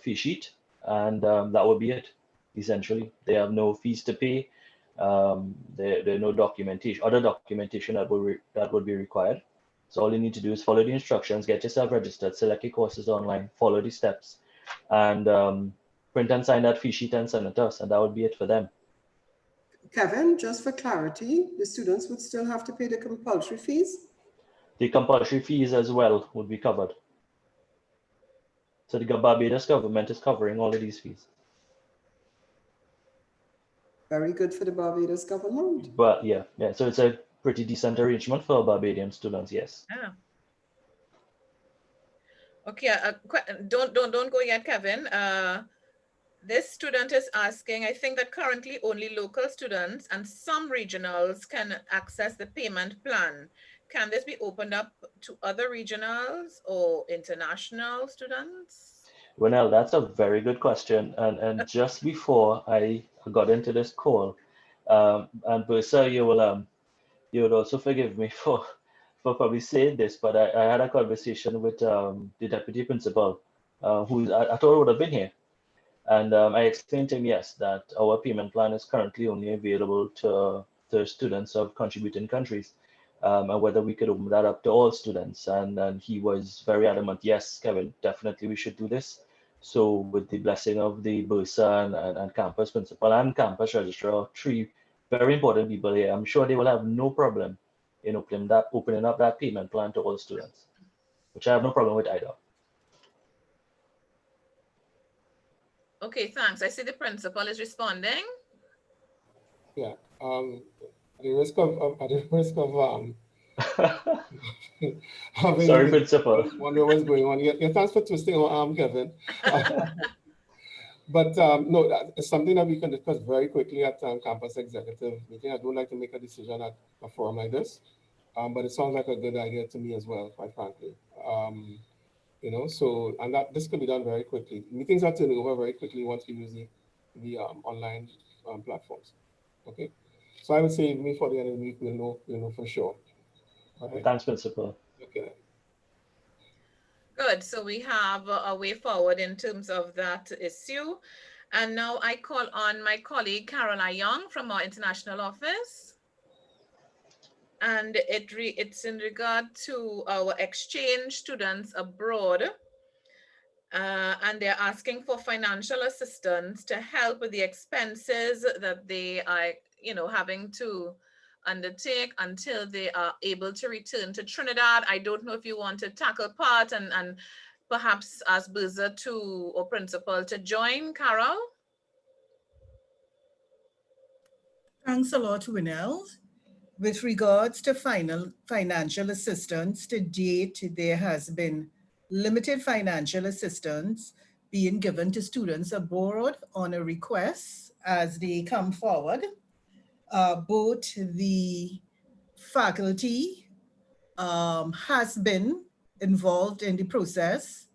fee sheet, and that would be it. Essentially, they have no fees to pay. There are no documentation, other documentation that would be required. So all you need to do is follow the instructions, get yourself registered, select your courses online, follow the steps, and print and sign that fee sheet and send it to us, and that would be it for them. Kevin, just for clarity, the students would still have to pay the compulsory fees? The compulsory fees as well would be covered. So the Barbados government is covering all of these fees. Very good for the Barbados government. But yeah, so it's a pretty decent arrangement for Barbadian students, yes. Yeah. Okay, don't go yet, Kevin. This student is asking, I think that currently only local students and some regionals can access the payment plan. Can this be opened up to other regionals or international students? Well, that's a very good question. And just before I got into this call, and Bursa, you would also forgive me for probably saying this, but I had a conversation with the deputy principal, who I thought would have been here. And I explained to him, yes, that our payment plan is currently only available to students of contributing countries, and whether we could open that up to all students. And he was very adamant, yes, Kevin, definitely we should do this. So with the blessing of the Bursa and campus principal and campus registrar, three very important people here, I'm sure they will have no problem in opening up that payment plan to all students, which I have no problem with either. Okay, thanks. I see the principal is responding. Yeah. At the risk of having Sorry, principal. wonder what's going on. Yeah, thanks for twisting our arm, Kevin. But no, it's something that we can discuss very quickly at campus executive meeting. I don't like to make a decision at a forum like this, but it sounds like a good idea to me as well, quite frankly. You know, so, and that this can be done very quickly. Meetings are turning over very quickly once we use the online platforms. Okay, so I would say before the end of the week we'll know for sure. All right. Thanks, principal. Okay. Good. So we have a way forward in terms of that issue. And now I call on my colleague, Caroline Young from our international office. And it's in regard to our exchange students abroad. And they're asking for financial assistance to help with the expenses that they are, having to undertake until they are able to return to Trinidad. I don't know if you want to tackle part and perhaps ask Bursa or principal to join. Carol? Thanks a lot, Winnell. With regards to financial assistance, to date, there has been limited financial assistance being given to students abroad on a request as they come forward. Both the faculty has been involved in the process.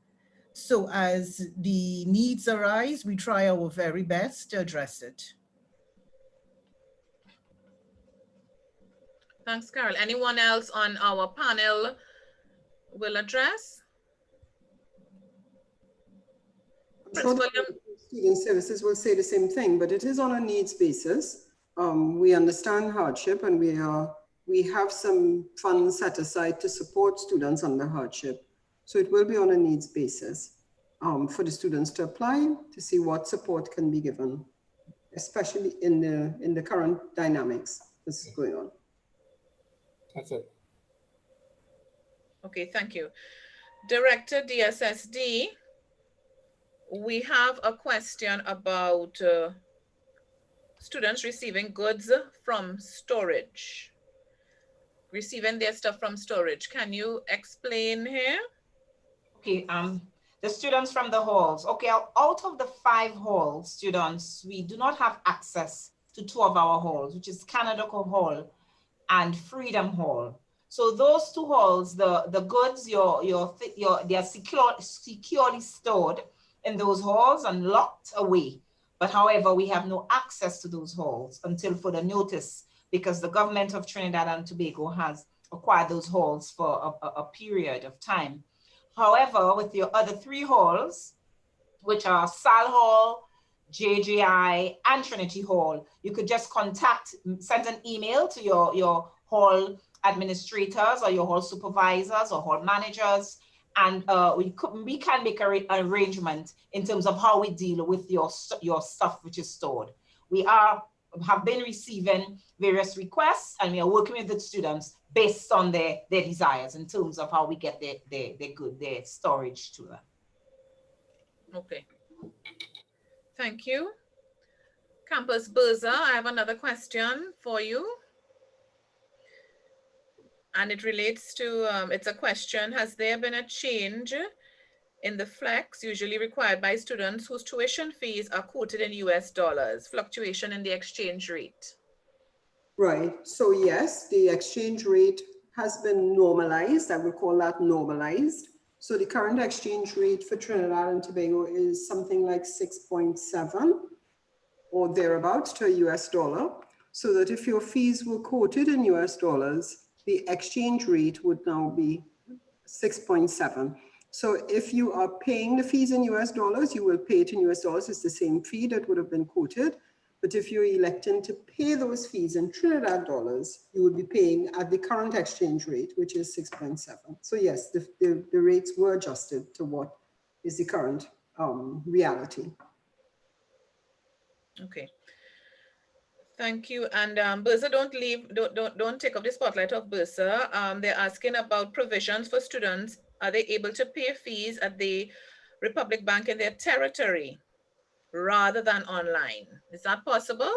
So as the needs arise, we try our very best to address it. Thanks, Carol. Anyone else on our panel will address? I'm sure the student services will say the same thing, but it is on a needs basis. We understand hardship, and we have some funds set aside to support students under hardship. So it will be on a needs basis for the students to apply to see what support can be given, especially in the current dynamics that's going on. That's it. Okay, thank you. Director DSSD, we have a question about students receiving goods from storage, receiving their stuff from storage. Can you explain here? Okay, the students from the halls. Okay, out of the 5 hall students, we do not have access to 2 of our halls, which is Canada Hall and Freedom Hall. So those 2 halls, the goods, they are securely stored in those halls and locked away. But however, we have no access to those halls until further notice, because the government of Trinidad and Tobago has acquired those halls for a period of time. However, with your other 3 halls, which are Sal Hall, JJI, and Trinity Hall, you could just send an email to your hall administrators or your hall supervisors or hall managers, and we can make an arrangement in terms of how we deal with your stuff which is stored. We have been receiving various requests, and we are working with the students based on their desires in terms of how we get their storage to them. Okay. Thank you. Campus Berza, I have another question for you. And it relates to, it's a question, has there been a change in the flex usually required by students whose tuition fees are quoted in US dollars, fluctuation in the exchange rate? Right, so yes, the exchange rate has been normalized. I would call that normalized. So the current exchange rate for Trinidad and Tobago is something like 6.7 or thereabouts to a US dollar. So that if your fees were quoted in US dollars, the exchange rate would now be 6.7. So if you are paying the fees in US dollars, you will pay it in US dollars. It's the same fee that would have been quoted. But if you're electing to pay those fees in Trinidad dollars, you would be paying at the current exchange rate, which is 6.7. So yes, the rates were adjusted to what is the current reality. Okay. Thank you. And Berza, don't take up the spotlight of Berza. They're asking about provisions for students. Are they able to pay fees at the Republic Bank in their territory rather than online? Is that possible?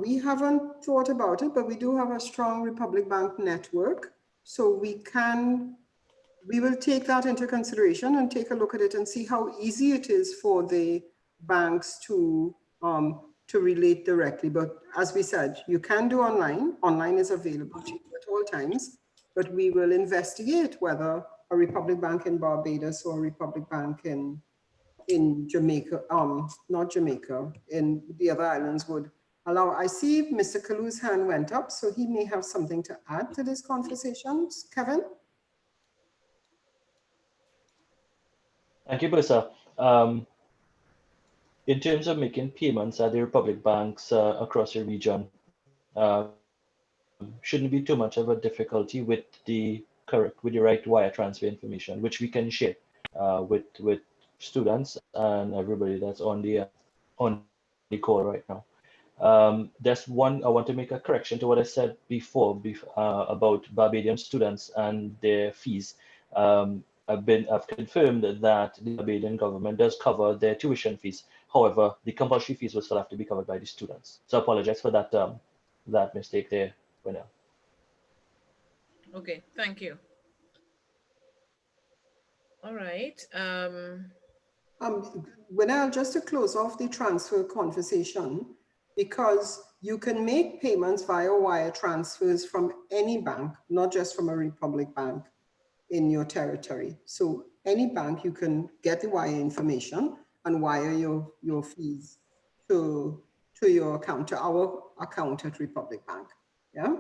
We haven't thought about it, but we do have a strong Republic Bank network. So we will take that into consideration and take a look at it and see how easy it is for the banks to relate directly. But as we said, you can do online. Online is available to you at all times, but we will investigate whether a Republic Bank in Barbados or a Republic Bank in Jamaica, not Jamaica, in the other islands would allow. I see Mr. Kalu's hand went up, so he may have something to add to this conversation. Kevin? Thank you, Berza. In terms of making payments at the Republic Banks across the region, shouldn't be too much of a difficulty with the right wire transfer information, which we can share with students and everybody that's on the call right now. There's one, I want to make a correction to what I said before about Barbadian students and their fees. I've confirmed that the Barbadian government does cover their tuition fees. However, the compulsory fees will still have to be covered by the students. So I apologize for that that mistake there, Winell. Okay, thank you. All right. Winell, just to close off the transfer conversation, because you can make payments via wire transfers from any bank, not just from a Republic Bank in your territory. So any bank, you can get the wire information and wire your fees to your account, to our account at Republic Bank. Yeah.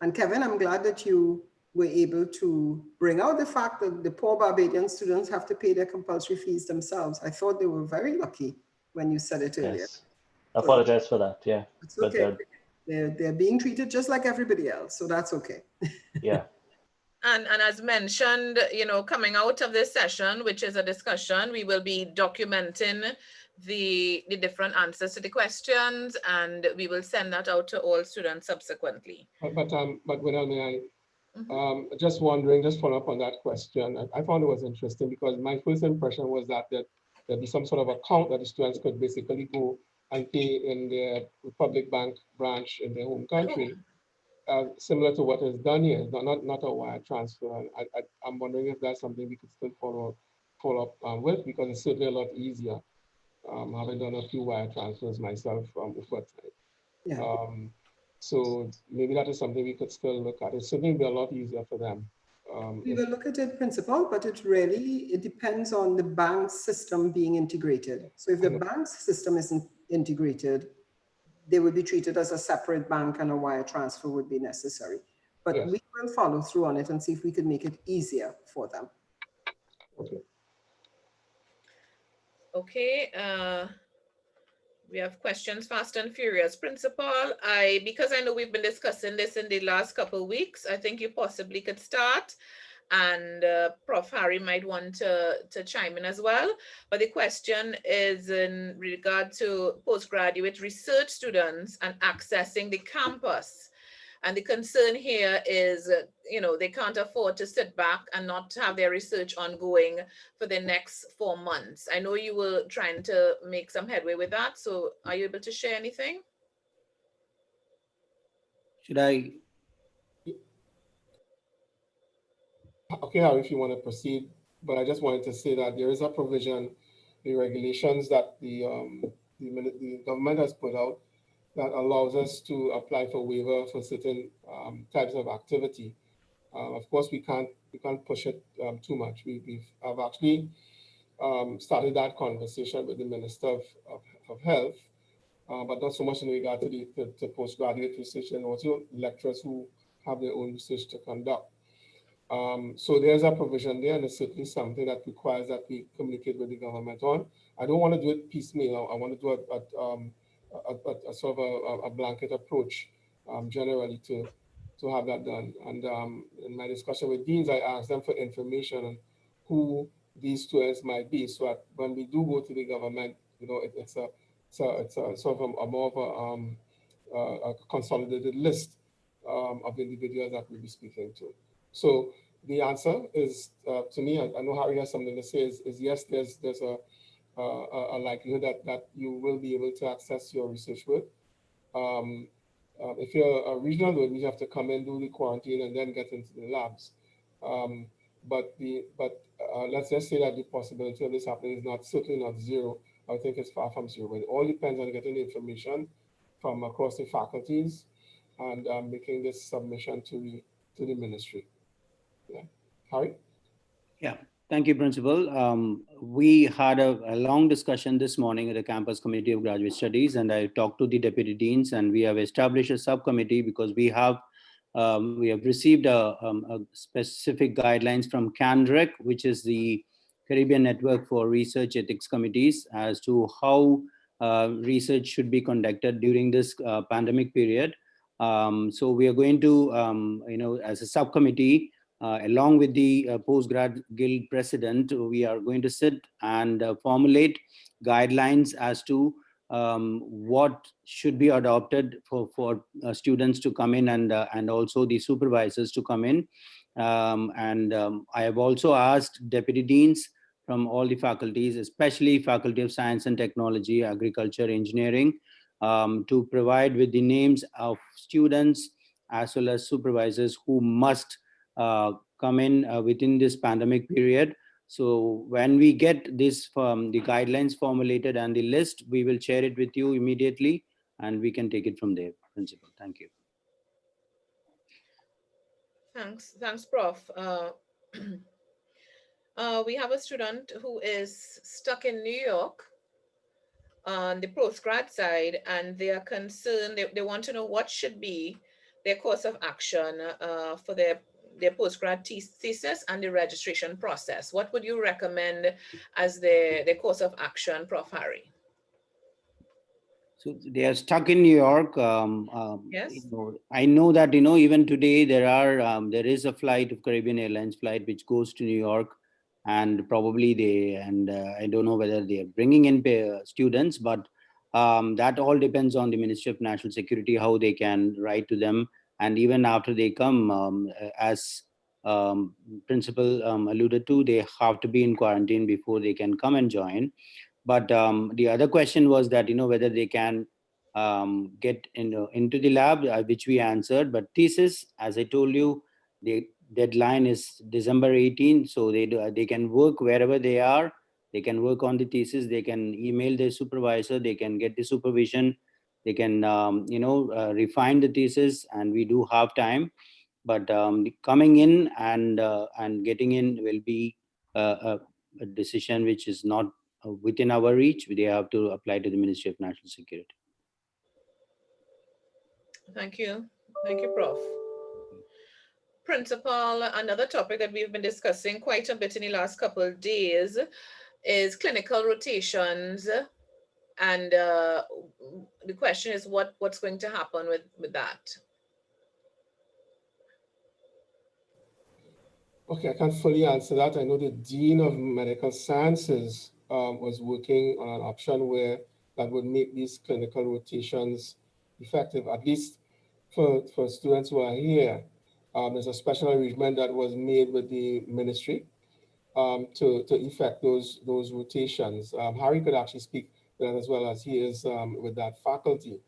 And Kevin, I'm glad that you were able to bring out the fact that the poor Barbadian students have to pay their compulsory fees themselves. I thought they were very lucky when you said it earlier. Yes. I apologize for that. Yeah. It's But okay. They're being treated just like everybody else, so that's okay. yeah. And as mentioned, you know, coming out of this session, which is a discussion, we will be documenting the different answers to the questions, and we will send that out to all students subsequently. But when may I just wondering, just follow up on that question. I found it was interesting because my first impression was that there'd be some sort of account that the students could basically go and pay in their public bank branch in their home country, similar to what is done here, not a wire transfer. And I'm wondering if that's something we could still follow up with, because it's certainly a lot easier. Having done a few wire transfers myself before time. Yeah. So maybe that is something we could still look at. It's certainly be a lot easier for them. We will look at it, principal, but it depends on the bank system being integrated. So if the bank system isn't integrated, they would be treated as a separate bank and a wire transfer would be necessary. But Yes. we will follow through on it and see if we could make it easier for them. Okay. Okay, we have questions fast and furious. Principal, because I know we've been discussing this in the last couple of weeks, I think you possibly could start, and Prof. Harry might want to chime in as well. But the question is in regard to postgraduate research students and accessing the campus. And the concern here is, you know, they can't afford to sit back and not have their research ongoing for the next 4 months. I know you were trying to make some headway with that. So are you able to share anything? Should I? Okay, Harry, if you want to proceed, but I just wanted to say that there is a provision, the regulations that the government has put out that allows us to apply for waiver for certain types of activity. Of course, we can't push it too much. I've actually started that conversation with the Minister of Health, but not so much in regard to the postgraduate research, and also lecturers who have their own research to conduct. So there's a provision there, and it's certainly something that requires that we communicate with the government on. I don't want to do it piecemeal. I want to do a sort of a blanket approach generally to have that done. And in my discussion with deans, I asked them for information on who these students might be, so that when we do go to the government, you know, it's a sort of a more of a consolidated list of individuals that we'll be speaking to. So the answer is, to me, I know Harry has something to say, is yes, there's a likelihood that you will be able to access your research work. If you're a regional load, you have to come in, do the quarantine, and then get into the labs. But let's just say that the possibility of this happening is certainly not zero. I think it's far from zero. But it all depends on getting the information from across the faculties and making this submission to the ministry. Yeah. Harry? Yeah, thank you, Principal. We had a long discussion this morning at the Campus Committee of Graduate Studies, and I talked to the Deputy Deans, and we have established a subcommittee because we have received a specific guidelines from CANREC, which is the Caribbean Network for Research Ethics Committees, as to how research should be conducted during this pandemic period. So we are going to, as a subcommittee, along with the Postgrad Guild president, we are going to sit and formulate guidelines as to what should be adopted for students to come in and also the supervisors to come in. I have also asked deputy deans from all the faculties, especially Faculty of Science and Technology, Agriculture, Engineering, to provide with the names of students as well as supervisors who must come in within this pandemic period. So when we get this the guidelines formulated and the list, we will share it with you immediately, and we can take it from there. Principal, thank you. Thanks, Prof. We have a student who is stuck in New York on the postgrad side, and they are concerned, they want to know what should be their course of action for their postgrad thesis and the registration process. What would you recommend as their course of action, Prof. Harry? So they are stuck in New York. Yes. I know that even today there is a flight of Caribbean Airlines flight which goes to New York, and probably I don't know whether they are bringing in students, but that all depends on the Ministry of National Security how they can write to them, and even after they come, as Principal alluded to, they have to be in quarantine before they can come and join. But the other question was that whether they can get into the lab, which we answered. But thesis, as I told you, the deadline is December 18th, so they can work wherever they are. They can work on the thesis. They can email their supervisor. They can get the supervision. They can refine the thesis, and we do have time. But coming in and getting in will be a decision which is not within our reach. They have to apply to the Ministry of National Security. Thank you. Thank you, Prof. Principal, another topic that we've been discussing quite a bit in the last couple of days is clinical rotations. And the question is what's going to happen with that? Okay, I can't fully answer that. I know the Dean of Medical Sciences was working on an option where that would make these clinical rotations effective, at least for students who are here. There's a special arrangement that was made with the ministry to effect those rotations. Harry could actually speak to that as well, as he is with that faculty.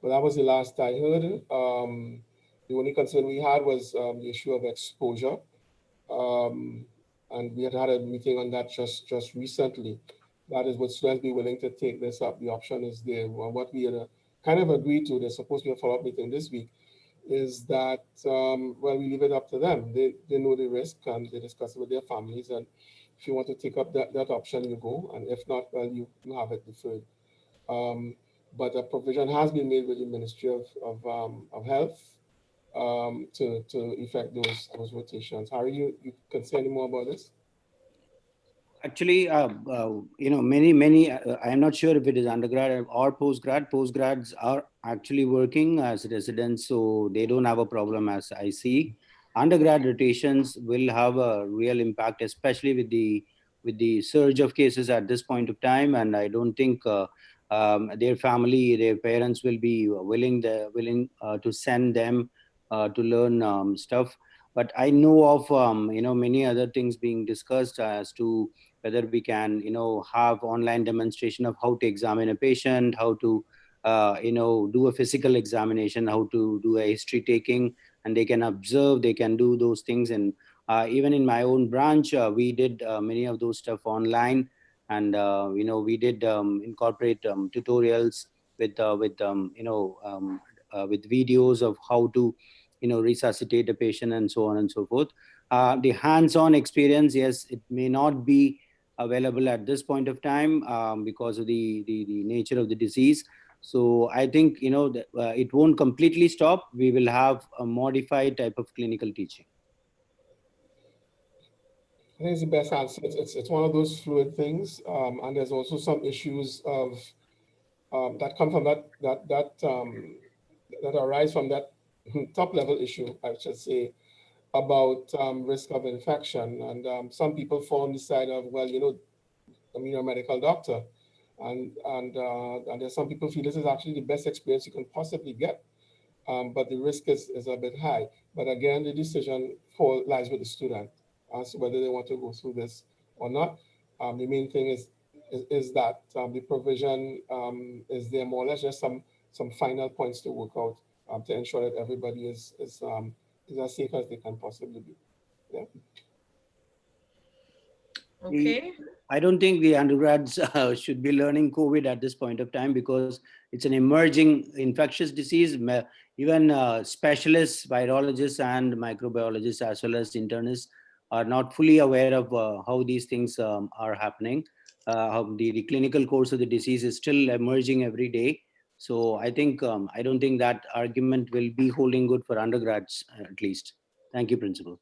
But that was the last I heard. The only concern we had was the issue of exposure. And we had a meeting on that just recently. That is, would students be willing to take this up? The option is there. Well, what we had kind of agreed to, there's supposed to be a follow-up meeting this week, is that, well, we leave it up to them. They know the risk and they discuss it with their families. And if you want to take up that option, you go. And if not, well, you have it deferred. But a provision has been made with the Ministry of Health to effect those rotations. Harry, you can say any more about this? Actually, many, I'm not sure if it is undergrad or postgrad. Postgrads are actually working as residents, so they don't have a problem as I see. Undergrad rotations will have a real impact, especially with the surge of cases at this point of time. And I don't think their family, their parents will be willing to send them to learn stuff. But I know of many other things being discussed as to whether we can have online demonstration of how to examine a patient, how to do a physical examination, how to do a history taking, and they can observe, they can do those things. And even in my own branch, we did many of those stuff online, and we did incorporate tutorials with videos of how to resuscitate a patient and so on and so forth. The hands-on experience, yes, it may not be available at this point of time because of the nature of the disease. So I think it won't completely stop. We will have a modified type of clinical teaching. I think it's the best answer. It's one of those fluid things, and there's also some issues of that come from that arise from that top level issue, I should say, about risk of infection. And some people fall on the side of, well, you're a medical doctor, and there's some people feel this is actually the best experience you can possibly get, but the risk is a bit high. But again, the decision lies with the student as to whether they want to go through this or not. The main thing is that the provision is there more or less just some final points to work out to ensure that everybody is as safe as they can possibly be. Yeah. Okay. I don't think the undergrads should be learning COVID at this point of time because it's an emerging infectious disease. Even specialists, virologists and microbiologists as well as internists are not fully aware of how these things are happening. How the clinical course of the disease is still emerging every day. So I think I don't think that argument will be holding good for undergrads at least. Thank you, Principal.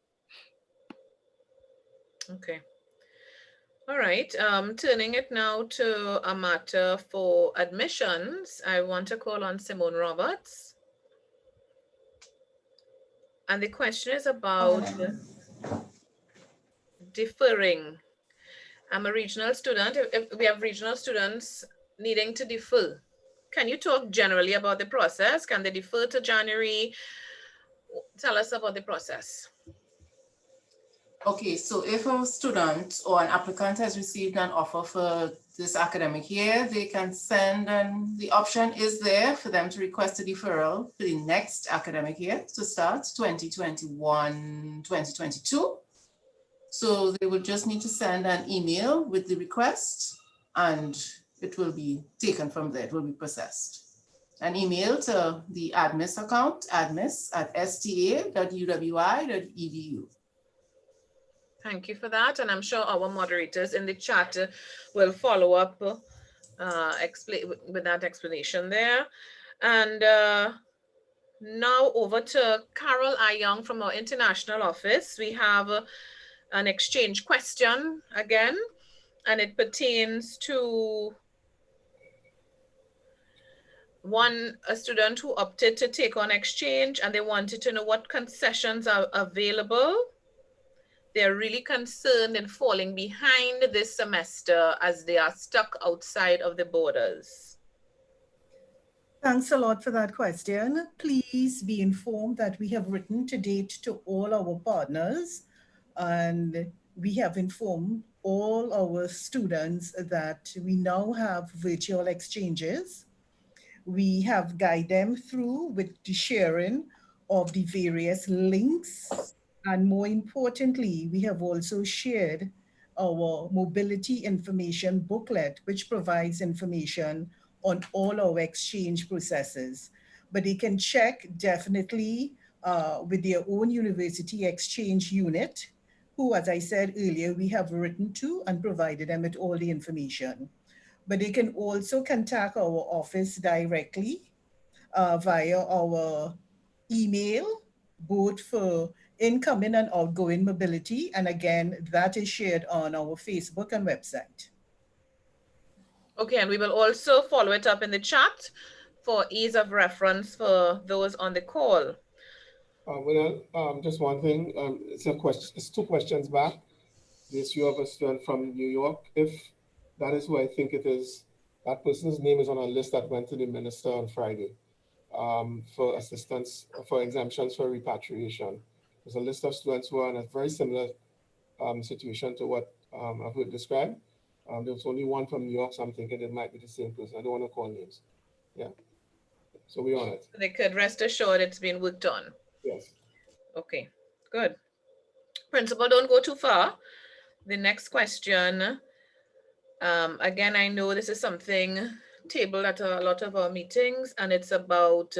Okay. All right, turning it now to a matter for admissions, I want to call on Simone Roberts. And the question is about deferring. I'm a regional student. If we have regional students needing to defer, can you talk generally about the process? Can they defer to January? Tell us about the process. Okay, so if a student or an applicant has received an offer for this academic year, they can send, and the option is there for them to request a deferral for the next academic year to start 2021-2022. So they would just need to send an email with the request and it will be taken from there, it will be processed. An email to the admis account, admis@sta.uwi.edu. Thank you for that. And I'm sure our moderators in the chat will follow up explain with that explanation there. And now over to Carol Young from our international office. We have an exchange question again, and it pertains to a student who opted to take on exchange, and they wanted to know what concessions are available. They're really concerned in falling behind this semester as they are stuck outside of the borders. Thanks a lot for that question. Please be informed that we have written to date to all our partners, and we have informed all our students that we now have virtual exchanges. We have guided them through with the sharing of the various links. And more importantly, we have also shared our mobility information booklet, which provides information on all our exchange processes. But they can check definitely with their own university exchange unit, who, as I said earlier, we have written to and provided them with all the information. But they can also contact our office directly via our email, both for incoming and outgoing mobility. And again, that is shared on our Facebook and website. Okay, and we will also follow it up in the chat for ease of reference for those on the call. Just one thing, it's two questions back. The issue of a student from New York, if that is who I think it is, that person's name is on a list that went to the minister on Friday for assistance, for exemptions for repatriation. There's a list of students who are in a very similar situation to what I've heard described. There's only one from New York, so I'm thinking it might be the same person. I don't want to call names. Yeah. So we're on it. They could rest assured it's been worked on. Yes. Okay, good. Principal, don't go too far. The next question, again, I know this is something tabled at a lot of our meetings, and it's about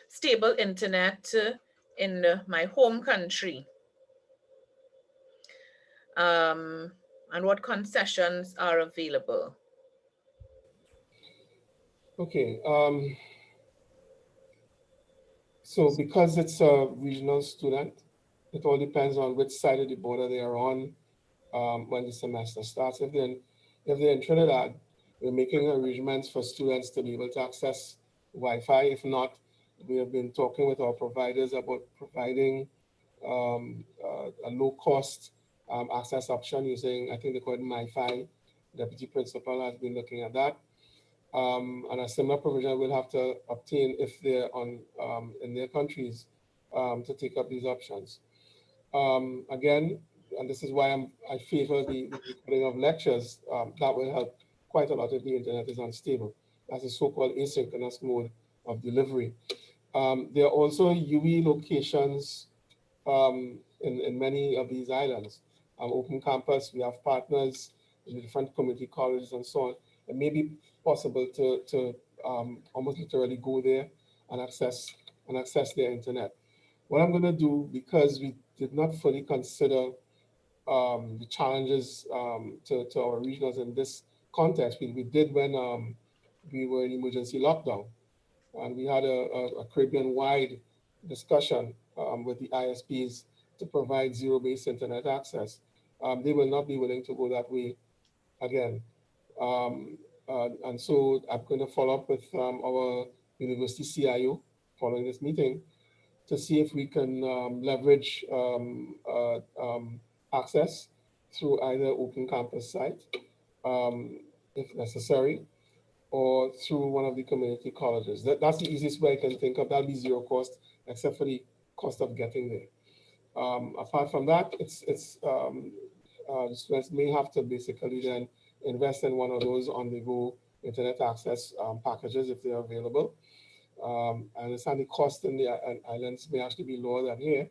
stable internet in my home country. And what concessions are available. Okay. So because it's a regional student, it all depends on which side of the border they are on when the semester starts. If they're in Trinidad, we're making arrangements for students to be able to access Wi-Fi. If not, we have been talking with our providers about providing a low-cost access option using, I think they call it MiFi. Deputy Principal has been looking at that. And a similar provision we'll have to obtain if they're on in their countries to take up these options. Again, and this is why I favor the recording of lectures. That will help quite a lot if the internet is unstable. That's a so-called asynchronous mode of delivery. There are also UE locations in many of these islands. Open campus, we have partners in the different community colleges and so on. It may be possible to almost literally go there and access their internet. What I'm going to do, because we did not fully consider the challenges to our regionals in this context, we did when we were in emergency lockdown. And we had a Caribbean-wide discussion with the ISPs to provide zero-based internet access. They will not be willing to go that way again. And so I'm going to follow up with our university CIO following this meeting to see if we can leverage access through either open campus site, if necessary, or through one of the community colleges. That's the easiest way I can think of. That'll be zero cost, except for the cost of getting there. Apart from that, students may have to basically then invest in one of those on-the-go internet access packages if they are available. I understand the cost in the islands may actually be lower than here.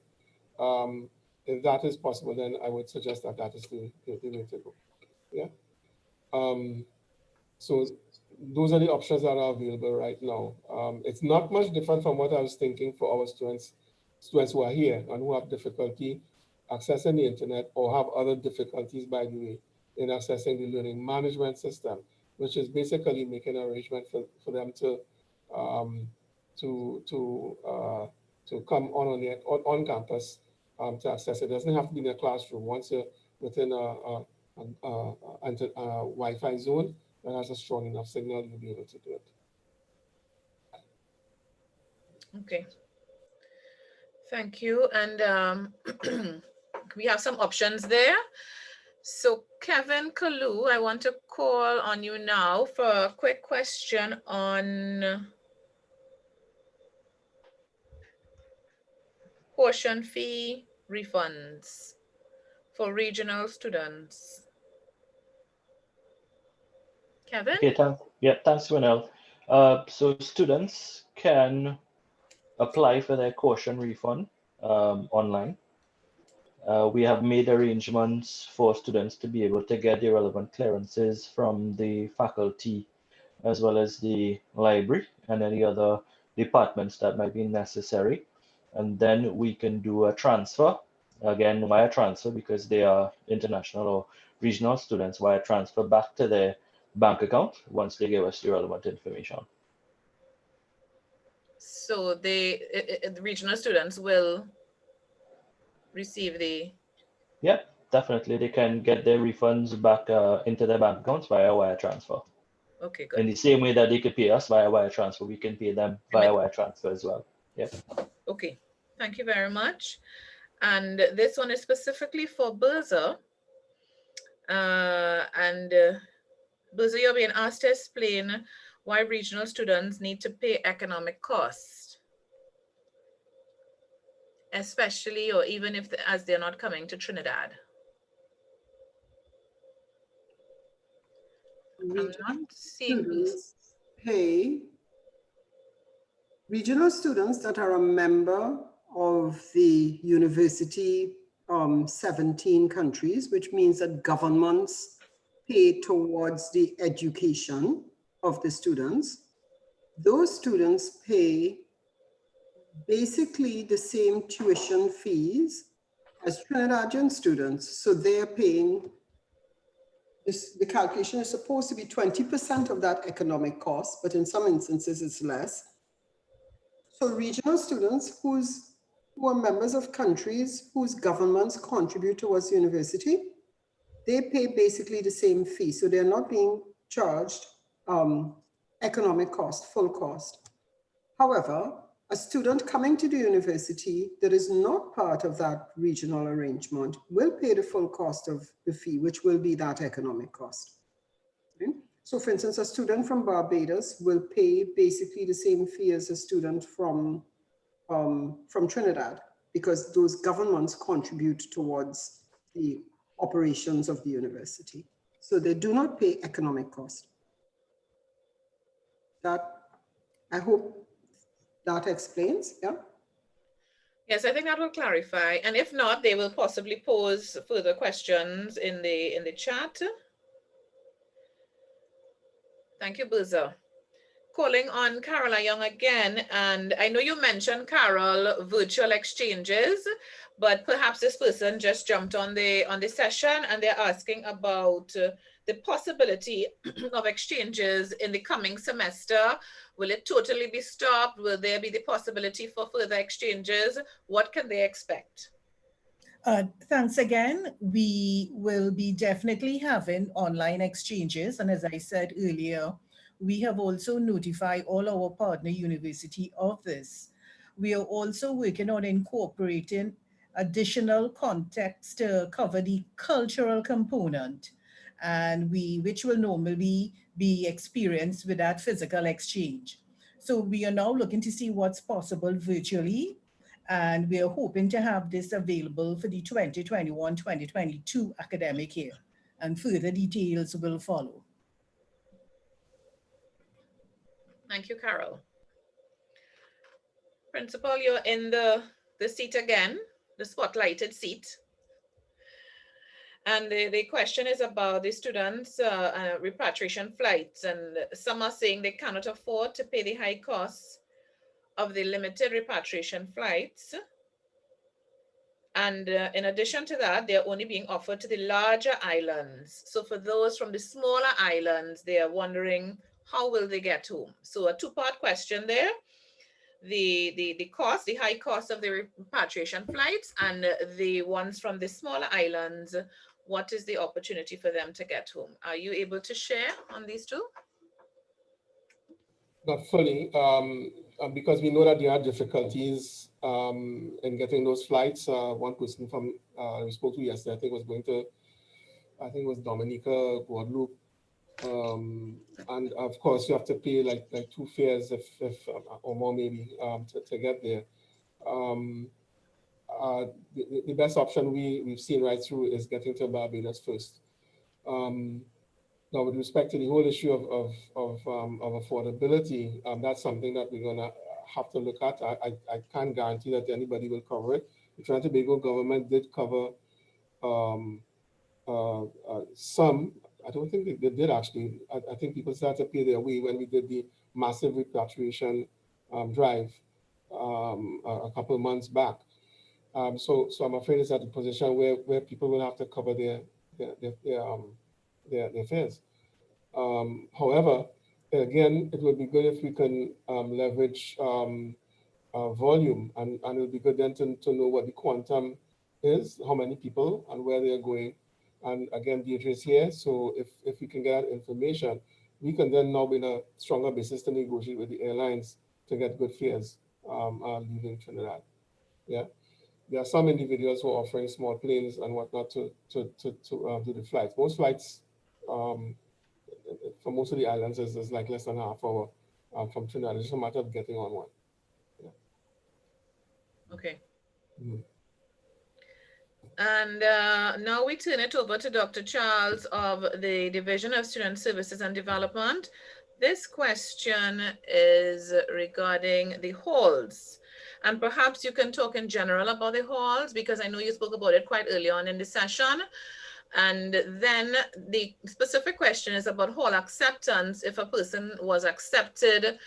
If that is possible, then I would suggest that that is the way to go. Yeah. So those are the options that are available right now. It's not much different from what I was thinking for our students who are here and who have difficulty accessing the internet or have other difficulties, by the way, in accessing the learning management system, which is basically making an arrangement for them to come on campus to access it. It doesn't have to be in a classroom. Once you're within a Wi-Fi zone that has a strong enough signal, you'll be able to do it. Okay. Thank you. And we have some options there. So Kevin Kalu, I want to call on you now for a quick question on portion fee refunds for regional students. Kevin? Okay, thanks, Winel. So students can apply for their caution refund online. We have made arrangements for students to be able to get the relevant clearances from the faculty as well as the library and any other departments that might be necessary. And then we can do a transfer, again, wire transfer, because they are international or regional students, wire transfer back to their bank account once they give us the relevant information. So the regional students will receive the... Yeah, definitely. They can get their refunds back into their bank accounts via wire transfer. Okay, good. In the same way that they could pay us via wire transfer, we can pay them via wire transfer as well. Yeah. Okay, thank you very much. And this one is specifically for Burza. Burza, you're being asked to explain why regional students need to pay economic costs, especially or even if as they're not coming to Trinidad. I'm not seeing students regional students that are a member of the university 17 countries, which means that governments pay towards the education of the students. Those students pay basically the same tuition fees as Trinidadian students. So they're paying, the calculation is supposed to be 20% of that economic cost, but in some instances it's less. So regional students who are members of countries whose governments contribute towards the university, they pay basically the same fee. So they're not being charged economic cost, full cost. However, a student coming to the university that is not part of that regional arrangement will pay the full cost of the fee, which will be that economic cost. Okay? So for instance, a student from Barbados will pay basically the same fee as a student from Trinidad, because those governments contribute towards the operations of the university. So they do not pay economic cost. I hope that explains, yeah? Yes, I think that will clarify. And if not, they will possibly pose further questions in the chat. Thank you, Burza. Calling on Carol Young again, and I know you mentioned, Carol, virtual exchanges, but perhaps this person just jumped on the session and they're asking about the possibility of exchanges in the coming semester? Will it totally be stopped? Will there be the possibility for further exchanges? What can they expect? Thanks again. We will be definitely having online exchanges. And as I said earlier, we have also notified all our partner university of this. We are also working on incorporating additional context to cover the cultural component, and which will normally be experienced with that physical exchange. So we are now looking to see what's possible virtually, and we are hoping to have this available for the 2021-2022 academic year, and further details will follow. Thank you, Carol. Principal, you're in the seat again, the spotlighted seat. And the question is about the students' repatriation flights. And some are saying they cannot afford to pay the high costs of the limited repatriation flights. And in addition to that, they're only being offered to the larger islands. So for those from the smaller islands, they are wondering, how will they get home? So a two-part question there. The cost, the high cost of the repatriation flights, and the ones from the smaller islands, what is the opportunity for them to get home? Are you able to share on these two? Not fully, because we know that there are difficulties in getting those flights. One person from we spoke to yesterday, I think was going to, I think it was Dominica, Guadeloupe, and of course you have to pay like two fares if or more maybe to get there. The best option we've seen right through is getting to Barbados first. Now, with respect to the whole issue of affordability, that's something that we're gonna have to look at. I can't guarantee that anybody will cover it. The Trinidad and Tobago government did cover some. I don't think they did actually. I think people started to pay their way when we did the massive repatriation drive a couple of months back. So I'm afraid it's at a position where people will have to cover their fares. However, again, it would be good if we can leverage volume, and it would be good then to know what the quantum is, how many people and where they're going. And again, Deirdre is here, so if we can get that information, we can then now be in a stronger basis to negotiate with the airlines to get good fares leaving Trinidad. Yeah. There are some individuals who are offering small planes and whatnot to do the flights. Most flights for most of the islands is like less than half hour from Trinidad. It's just a matter of getting on one. Yeah. Okay. Mm-hmm. And now we turn it over to Dr. Charles of the Division of Student Services and Development. This question is regarding the halls. And perhaps you can talk in general about the halls, because I know you spoke about it quite early on in the session. And then the specific question is about hall acceptance. If a person was accepted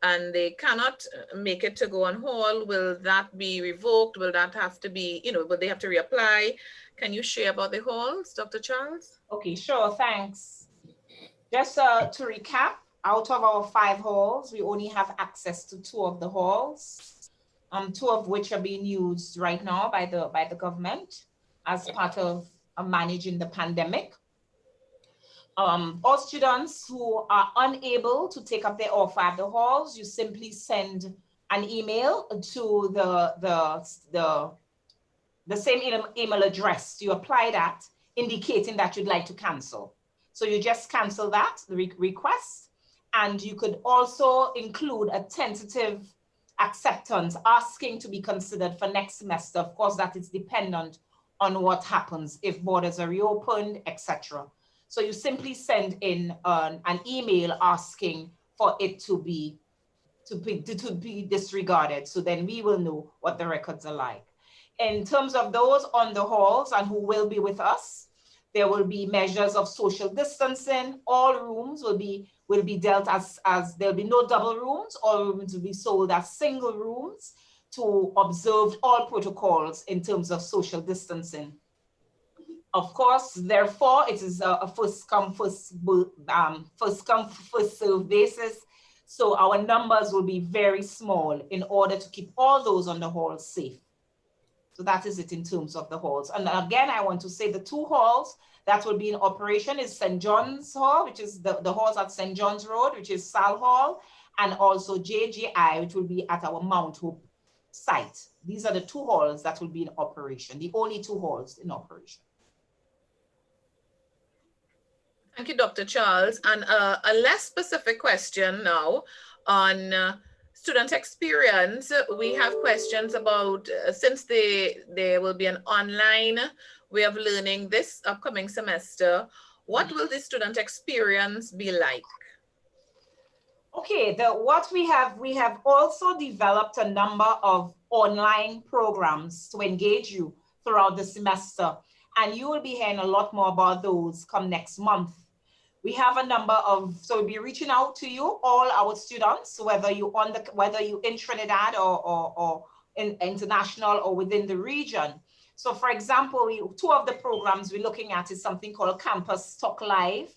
and they cannot make it to go on hall, will that be revoked? Will that have to be, will they have to reapply? Can you share about the halls, Dr. Charles? Okay, sure, thanks. Just to recap, out of our 5 halls, we only have access to 2 of the halls, 2 of which are being used right now by the government as part of managing the pandemic. All students who are unable to take up their offer at the halls, you simply send an email to the same email address. You apply that, indicating that you'd like to cancel. So you just cancel that, the request, and you could also include a tentative acceptance asking to be considered for next semester. Of course, that is dependent on what happens, if borders are reopened, etc. So you simply send in an email asking for it to be disregarded. So then we will know what the records are like. In terms of those on the halls and who will be with us, there will be measures of social distancing. All rooms will be dealt as there'll be no double rooms. All rooms will be sold as single rooms to observe all protocols in terms of social distancing. Of course, therefore, it is a first come, first serve basis. So our numbers will be very small in order to keep all those on the hall safe. So that is it in terms of the halls. And again, I want to say the two halls that will be in operation is St. John's Hall, which is the halls at St. John's Road, which is Sal Hall, and also JJI, which will be at our Mount Hope site. These are the two halls that will be in operation, the only two halls in operation. Thank you, Dr. Charles. And a less specific question now on student experience. We have questions about, since there will be an online way of learning this upcoming semester, what will the student experience be like? Okay, what we have also developed a number of online programs to engage you throughout the semester. And you will be hearing a lot more about those come next month. We have a number of, so we'll be reaching out to you, all our students, whether you in Trinidad or in international or within the region. So for example, two of the programs we're looking at is something called Campus Talk Live,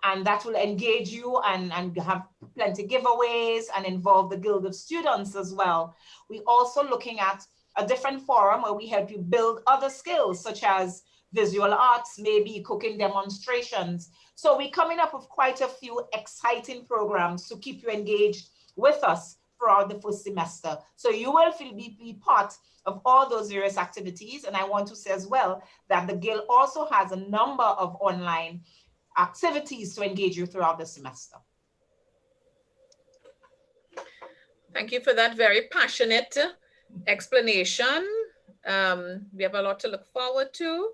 and that will engage you and have plenty giveaways and involve the Guild of Students as well. We're also looking at a different forum where we help you build other skills such as visual arts, maybe cooking demonstrations. So we're coming up with quite a few exciting programs to keep you engaged with us throughout the first semester. So you will be part of all those various activities. And I want to say as well that the Guild also has a number of online activities to engage you throughout the semester. Thank you for that very passionate explanation. We have a lot to look forward to.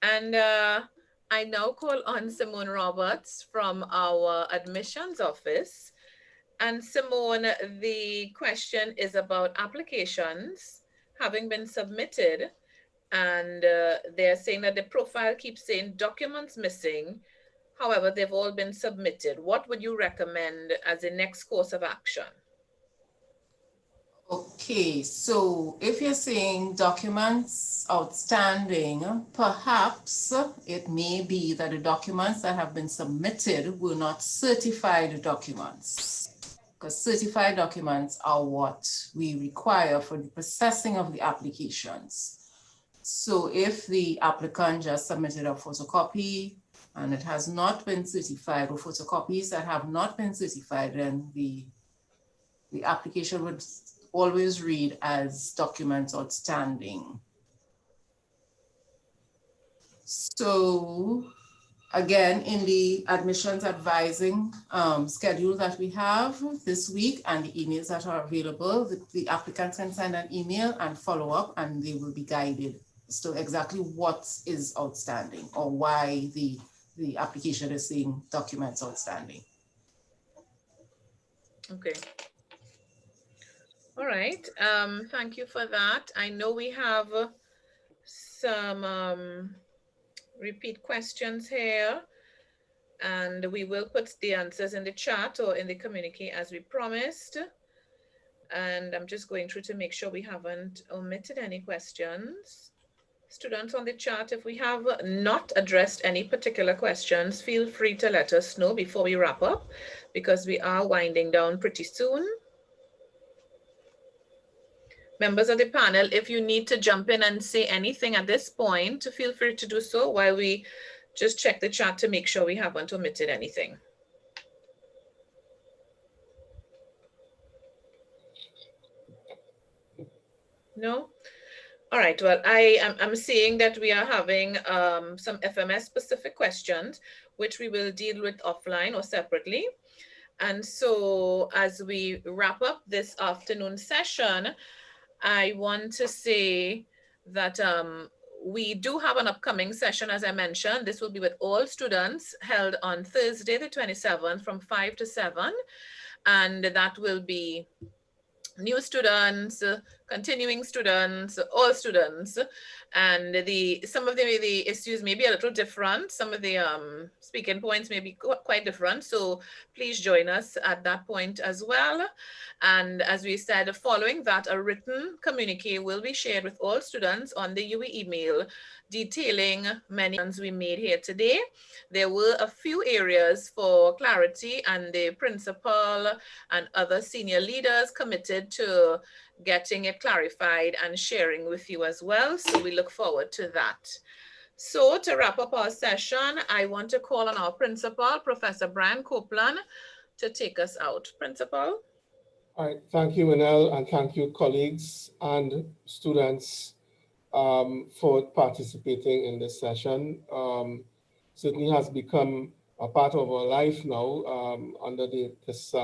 And I now call on Simone Roberts from our admissions office. And Simone, the question is about applications having been submitted. And they're saying that the profile keeps saying documents missing. However, they've all been submitted. What would you recommend as the next course of action? Okay, so if you're saying documents outstanding, perhaps it may be that the documents that have been submitted were not certified documents, because certified documents are what we require for the processing of the applications. So if the applicant just submitted a photocopy and it has not been certified, or photocopies that have not been certified, then the application would always read as documents outstanding. So again, in the admissions advising schedule that we have this week and the emails that are available, the applicants can send an email and follow up, and they will be guided as to exactly what is outstanding or why the application is saying documents outstanding. Okay. All right, thank you for that. I know we have some repeat questions here, and we will put the answers in the chat or in the communique as we promised. And I'm just going through to make sure we haven't omitted any questions. Students on the chat, if we have not addressed any particular questions, feel free to let us know before we wrap up, because we are winding down pretty soon. Members of the panel, if you need to jump in and say anything at this point, feel free to do so while we just check the chat to make sure we haven't omitted anything. No? All right, well, I'm seeing that we are having some FMS specific questions, which we will deal with offline or separately. And so as we wrap up this afternoon session, I want to say that we do have an upcoming session, as I mentioned. This will be with all students, held on Thursday, the 27th from 5 to 7. And that will be new students, continuing students, all students, and some of the issues may be a little different. Some of the speaking points may be quite different. So please join us at that point as well. And as we said, following that, a written communique will be shared with all students on the UE email detailing many points we made here today. There were a few areas for clarity, and the principal and other senior leaders committed to getting it clarified and sharing with you as well. So we look forward to that. So to wrap up our session, I want to call on our principal, Professor Brian Copeland, to take us out. Principal. All right, thank you, Manel, and thank you, colleagues and students, for participating in this session. Certainly has become a part of our life now under this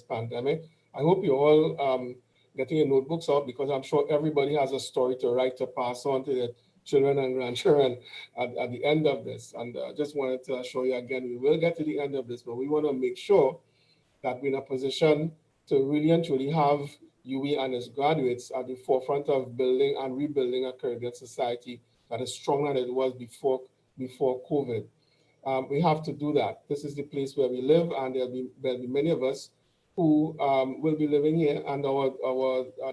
pandemic. I hope you're all getting your notebooks out, because I'm sure everybody has a story to write to pass on to their children and grandchildren at the end of this. And I just wanted to assure you again, we will get to the end of this, but we want to make sure that we're in a position to really and truly have UE and its graduates at the forefront of building and rebuilding a Caribbean society that is stronger than it was before COVID. We have to do that. This is the place where we live, and there'll be many of us who will be living here, and our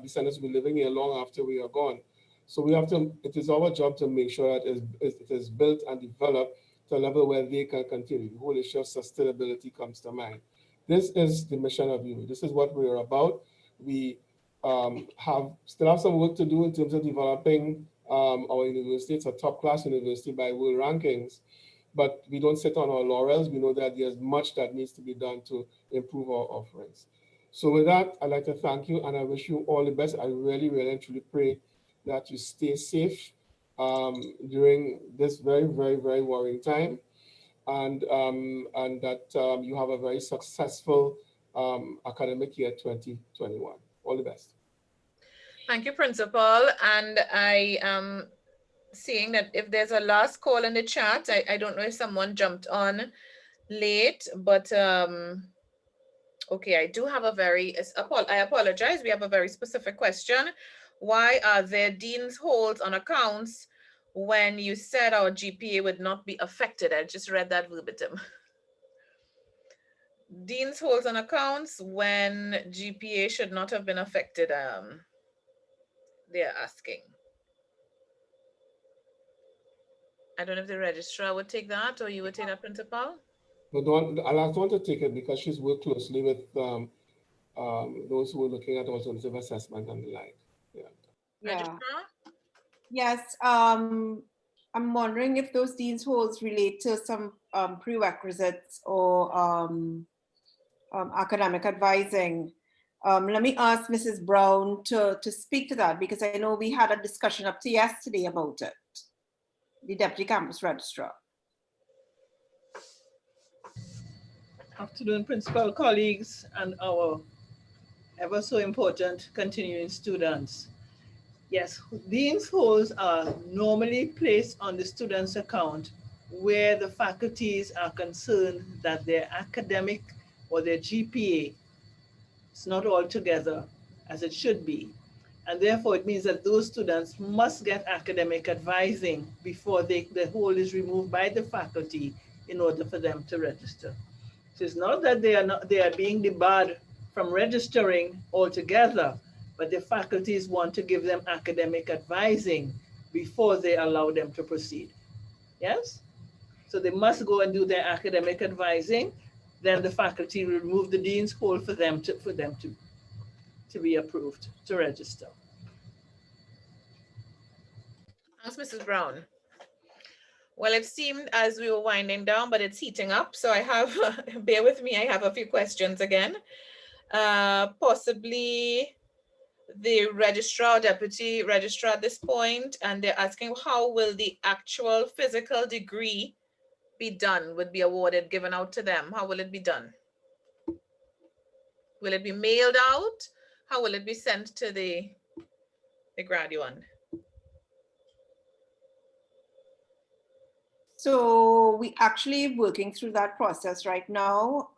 descendants will be living here long after we are gone. So we have to, it is our job to make sure that it is built and developed to a level where they can continue. The whole issue of sustainability comes to mind. This is the mission of UE. This is what we are about. We still have some work to do in terms of developing our university. It's a top class university by world rankings, but we don't sit on our laurels. We know that there's much that needs to be done to improve our offerings. So with that, I'd like to thank you, and I wish you all the best. I really, really and truly pray that you stay safe during this very, very, very worrying time, and that you have a very successful academic year 2021. All the best. Thank you, Principal. And I am seeing that if there's a last call in the chat, I don't know if someone jumped on late, but okay, I do have I apologize. We have a very specific question. Why are there dean's holds on accounts when you said our GPA would not be affected? I just read that verbatim. Dean's holds on accounts when GPA should not have been affected, they're asking. I don't know if the registrar would take that, or you would take that, Principal? No, I'll want to take it, because she's worked closely with those who are looking at alternative assessment and the like. Yeah. Registrar? Yes. I'm wondering if those dean's holds relate to some prerequisites or academic advising. Let me ask Mrs. Brown to speak to that, because I know we had a discussion up to yesterday about it. The Deputy Campus Registrar. Afternoon, principal, colleagues, and our ever so important continuing students. Yes, dean's holds are normally placed on the student's account where the faculties are concerned that their academic or their GPA is not all together as it should be. And therefore it means that those students must get academic advising before the hold is removed by the faculty in order for them to register. So it's not that they are being debarred from registering altogether, but the faculties want to give them academic advising before they allow them to proceed. Yes? So they must go and do their academic advising. Then the faculty will remove the dean's hold for them to be approved to register. Thanks, Mrs. Brown. Well, it seemed as we were winding down, but it's heating up. So I have, bear with me, I have a few questions again. Possibly the registrar, deputy registrar at this point, and they're asking how will the actual physical degree be done, would be awarded, given out to them? How will it be done? Will it be mailed out? How will it be sent to the graduate? So we actually working through that process right now.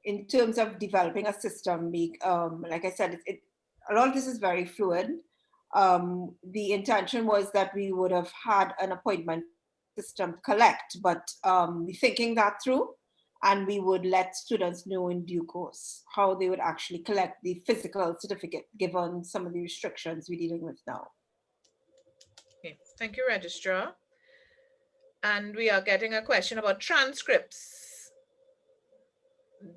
In terms of developing a system, like I said, a lot of this is very fluid. The intention was that we would have had an appointment system collect, but we're thinking that through, and we would let students know in due course how they would actually collect the physical certificate given some of the restrictions we're dealing with now. Okay. Thank you, Registrar. And we are getting a question about transcripts.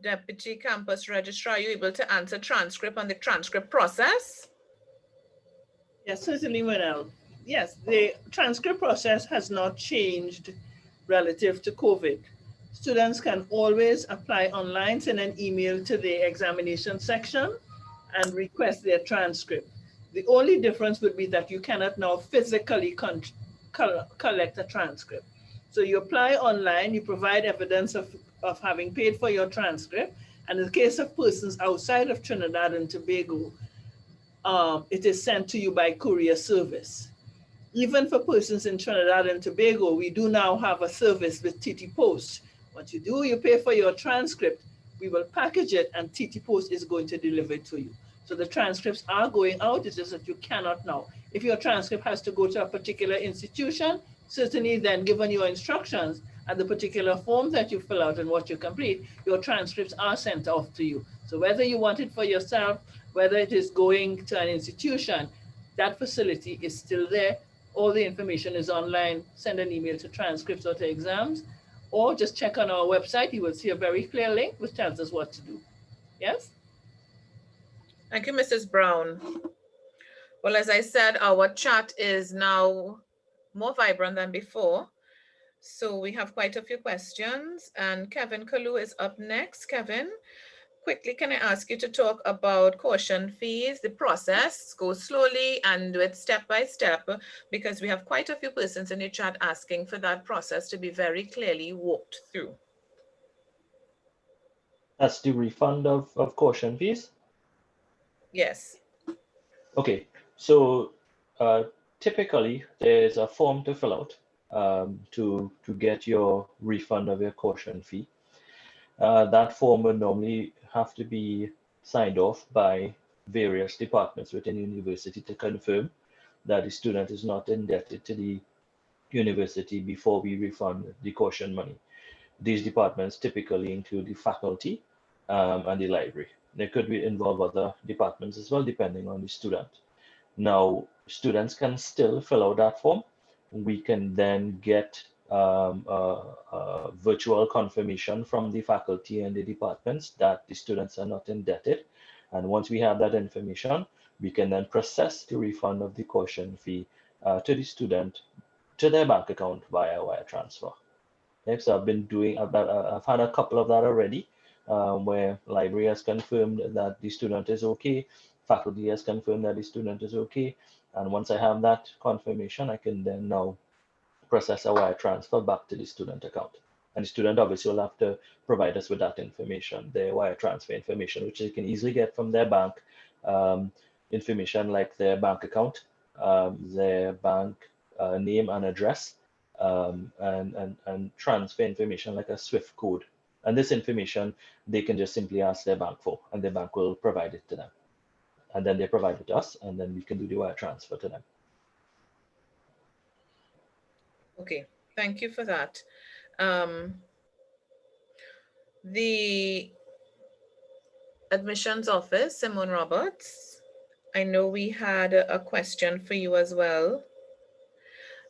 Deputy Campus Registrar, are you able to answer transcript on the transcript process? Yes, certainly, Manel. Yes, the transcript process has not changed relative to COVID. Students can always apply online, send an email to the examination section and request their transcript. The only difference would be that you cannot now physically collect a transcript. So you apply online, you provide evidence of having paid for your transcript. And in the case of persons outside of Trinidad and Tobago, it is sent to you by courier service. Even for persons in Trinidad and Tobago, we do now have a service with TT Post. What you do, you pay for your transcript, we will package it, and TT Post is going to deliver it to you. So the transcripts are going out, it's just that you cannot now. If your transcript has to go to a particular institution, certainly then given your instructions and the particular form that you fill out and what you complete, your transcripts are sent off to you. So whether you want it for yourself, whether it is going to an institution, that facility is still there. All the information is online. Send an email to transcripts or to exams, or just check on our website. You will see a very clear link which tells us what to do. Yes? Thank you, Mrs. Brown. Well, as I said, our chat is now more vibrant than before. So we have quite a few questions, and Kevin Kalu is up next. Kevin, quickly, can I ask you to talk about caution fees? The process goes slowly and do it step by step, because we have quite a few persons in the chat asking for that process to be very clearly walked through. That's the refund of caution fees? Yes. Okay, so typically there's a form to fill out to get your refund of your caution fee. That form would normally have to be signed off by various departments within the university to confirm that the student is not indebted to the university before we refund the caution money. These departments typically include the faculty and the library. They could involve other departments as well, depending on the student. Now, students can still fill out that form. We can then get a virtual confirmation from the faculty and the departments that the students are not indebted. And once we have that information, we can then process the refund of the caution fee to the student to their bank account via wire transfer. Okay, so I've had a couple of that already, where library has confirmed that the student is okay, faculty has confirmed that the student is okay, and once I have that confirmation, I can then now process a wire transfer back to the student account. And the student obviously will have to provide us with that information, their wire transfer information, which they can easily get from their bank, information like their bank account, their bank name and address, and transfer information like a SWIFT code. And this information they can just simply ask their bank for, and their bank will provide it to them. And then they provide it to us, and then we can do the wire transfer to them. Okay, thank you for that. The admissions office, Simone Roberts, I know we had a question for you as well.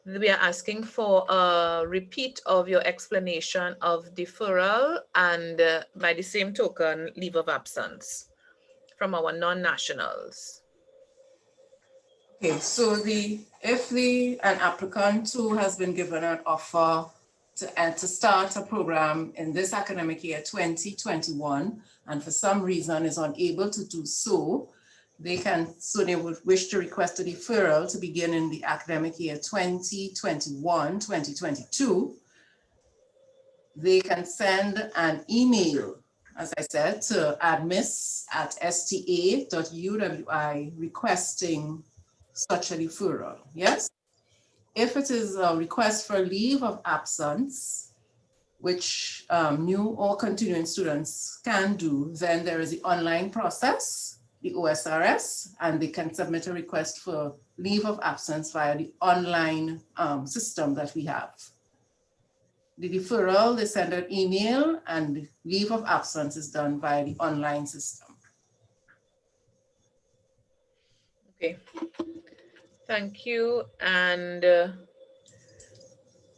We are asking for a repeat of your explanation of deferral and by the same token, leave of absence from our non-nationals. Okay, so if an applicant who has been given an offer to start a program in this academic year 2021, and for some reason is unable to do so, they would wish to request a deferral to begin in the academic year 2021-2022. They can send an email, as I said, to admiss@sta.uwi requesting such a deferral, yes? If it is a request for leave of absence, which new or continuing students can do, then there is the online process the OSRS, and they can submit a request for leave of absence via the online system that we have. The deferral, they send an email, and the leave of absence is done via the online system. Okay, thank you. And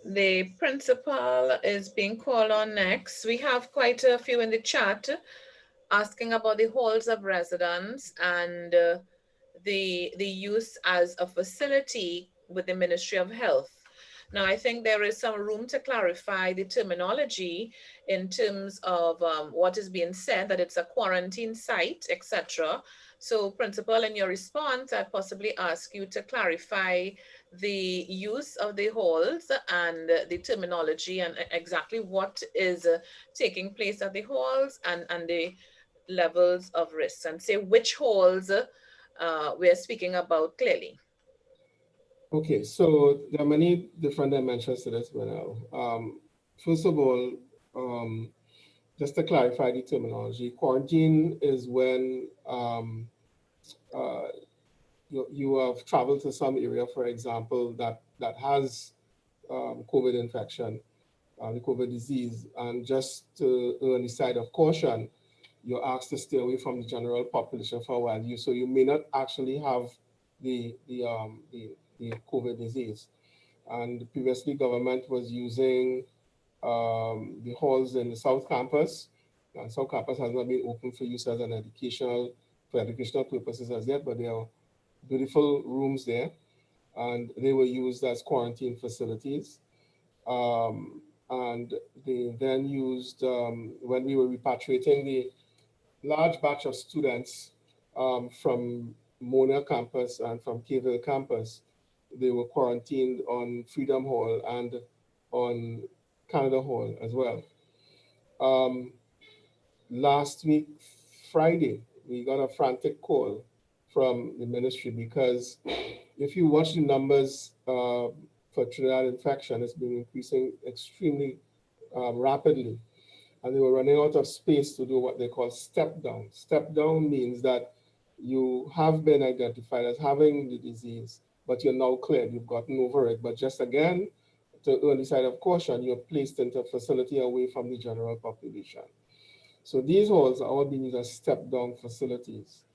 the principal is being called on next. We have quite a few in the chat asking about the halls of residence and the use as a facility with the Ministry of Health. Now, I think there is some room to clarify the terminology in terms of what is being said, that it's a quarantine site, etc. So, Principal, in your response, I'd possibly ask you to clarify the use of the halls and the terminology and exactly what is taking place at the halls and the levels of risk, and say which halls we're speaking about clearly. Okay, so there are many different dimensions to this, Manel. First of all, just to clarify the terminology, quarantine is when you have traveled to some area, for example, that has COVID infection, the COVID disease, and just to err on the side of caution, you're asked to stay away from the general population for a while. So you may not actually have the COVID disease. And previously, government was using the halls in the South Campus. And South Campus has not been open for use as an educational purposes as yet, but there are beautiful rooms there, and they were used as quarantine facilities. And they then used, when we were repatriating the large batch of students from Mona campus and from Kayville campus, they were quarantined on Freedom Hall and on Canada Hall as well. Last week, Friday, we got a frantic call from the ministry because if you watch the numbers for Trinidad infection, it's been increasing extremely rapidly. And they were running out of space to do what they call step down. Step down means that you have been identified as having the disease, but you're now cleared, you've gotten over it. But just again, to err on the side of caution, you're placed into a facility away from the general population. So these halls are all being used as step down facilities.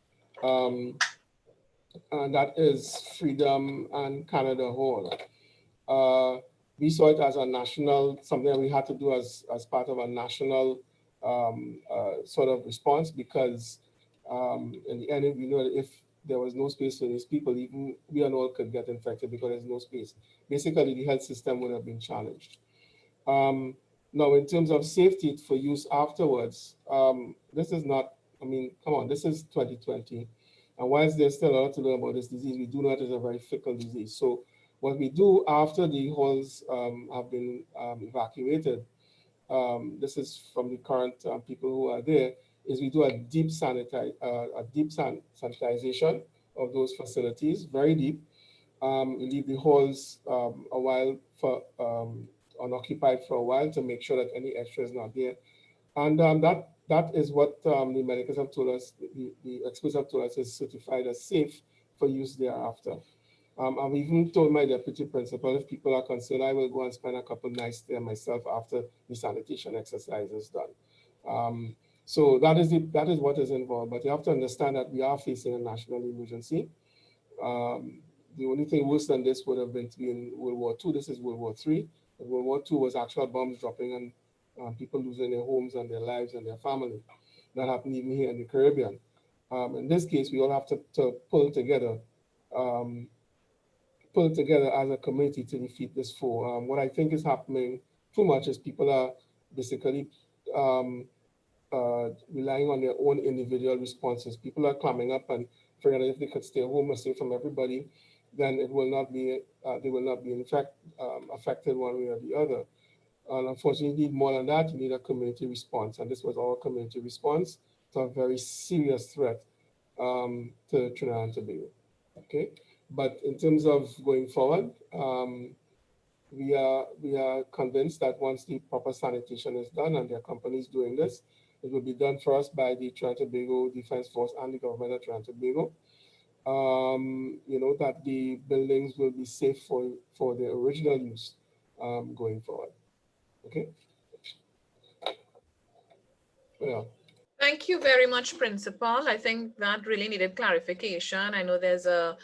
And that is Freedom and Canada Hall. We saw it as a national, something that we had to do as part of a national sort of response, because in the end, we know that if there was no space for these people, even we and all could get infected because there's no space. Basically, the health system would have been challenged. Now, in terms of safety for use afterwards, this is not, I mean, come on, this is 2020. And whilst there's still a lot to learn about this disease, we do know it is a very fickle disease. So what we do after the halls have been evacuated, this is from the current people who are there, is we do a deep sanitization of those facilities, very deep. We leave the halls a while for unoccupied for a while to make sure that any extra is not there. And that is what the medicals have told us, the experts have told us is certified as safe for use thereafter. I've even told my deputy principal, if people are concerned, I will go and spend a couple nights there myself after the sanitation exercise is done. So that is what is involved. But you have to understand that we are facing a national emergency. The only thing worse than this would have been to be in World War II. This is World War III. But World War II was actual bombs dropping and people losing their homes and their lives and their family. That happened even here in the Caribbean. In this case, we all have to pull together as a community to defeat this foe. What I think is happening too much is people are basically relying on their own individual responses. People are climbing up and figuring out if they could stay home or stay from everybody, then it will not be, they will not be in fact affected one way or the other. And unfortunately, you need more than that. You need a community response. And this was our community response to a very serious threat to Trinidad and Tobago. Okay, but in terms of going forward, we are convinced that once the proper sanitation is done, and there are companies doing this, It will be done for us by the Trinidad and Tobago Defense Force and the government of Trinidad and Tobago. That the buildings will be safe for the original use going forward. Okay. Yeah. Thank you very much, Principal. I think that really needed clarification. I know there's a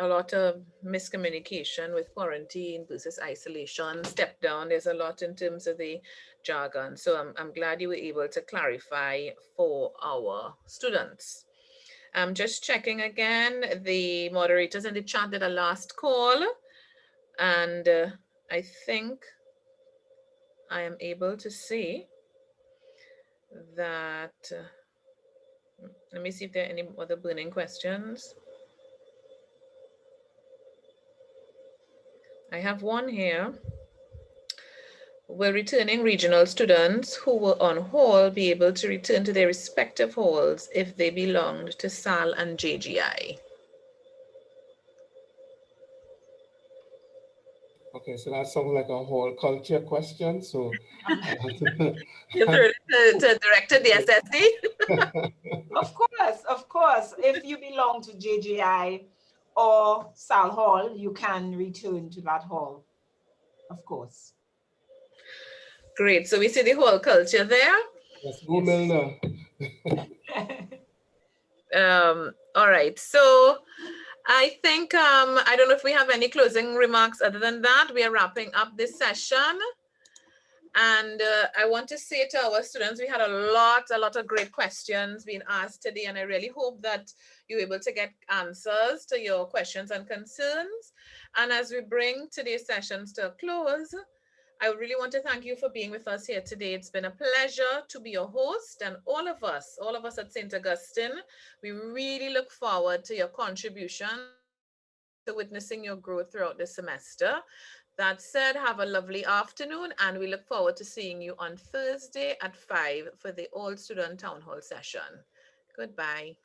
lot of miscommunication with quarantine versus isolation, step down. There's a lot in terms of the jargon. So I'm glad you were able to clarify for our students. I'm just checking again. The moderators in the chat did a last call, and I think I am able to see that. Let me see if there are any other burning questions. I have one here. Will returning regional students who were on hall be able to return to their respective halls if they belonged to SAL and JGI? Okay, so that sounds like a whole culture question. So You threw it to Director DSSD? Of course. If you belong to JGI or SAL Hall, you can return to that hall, of course. Great. So we see the whole culture there. Yes, go Milner. All right. So I think, I don't know if we have any closing remarks other than that. We are wrapping up this session. And I want to say to our students, we had a lot of great questions being asked today, and I really hope that you're able to get answers to your questions and concerns. And as we bring today's sessions to a close, I really want to thank you for being with us here today. It's been a pleasure to be your host, and all of us at St. Augustine, we really look forward to your contribution to witnessing your growth throughout the semester. That said, have a lovely afternoon, and we look forward to seeing you on Thursday at 5 for the all-student town hall session. Goodbye.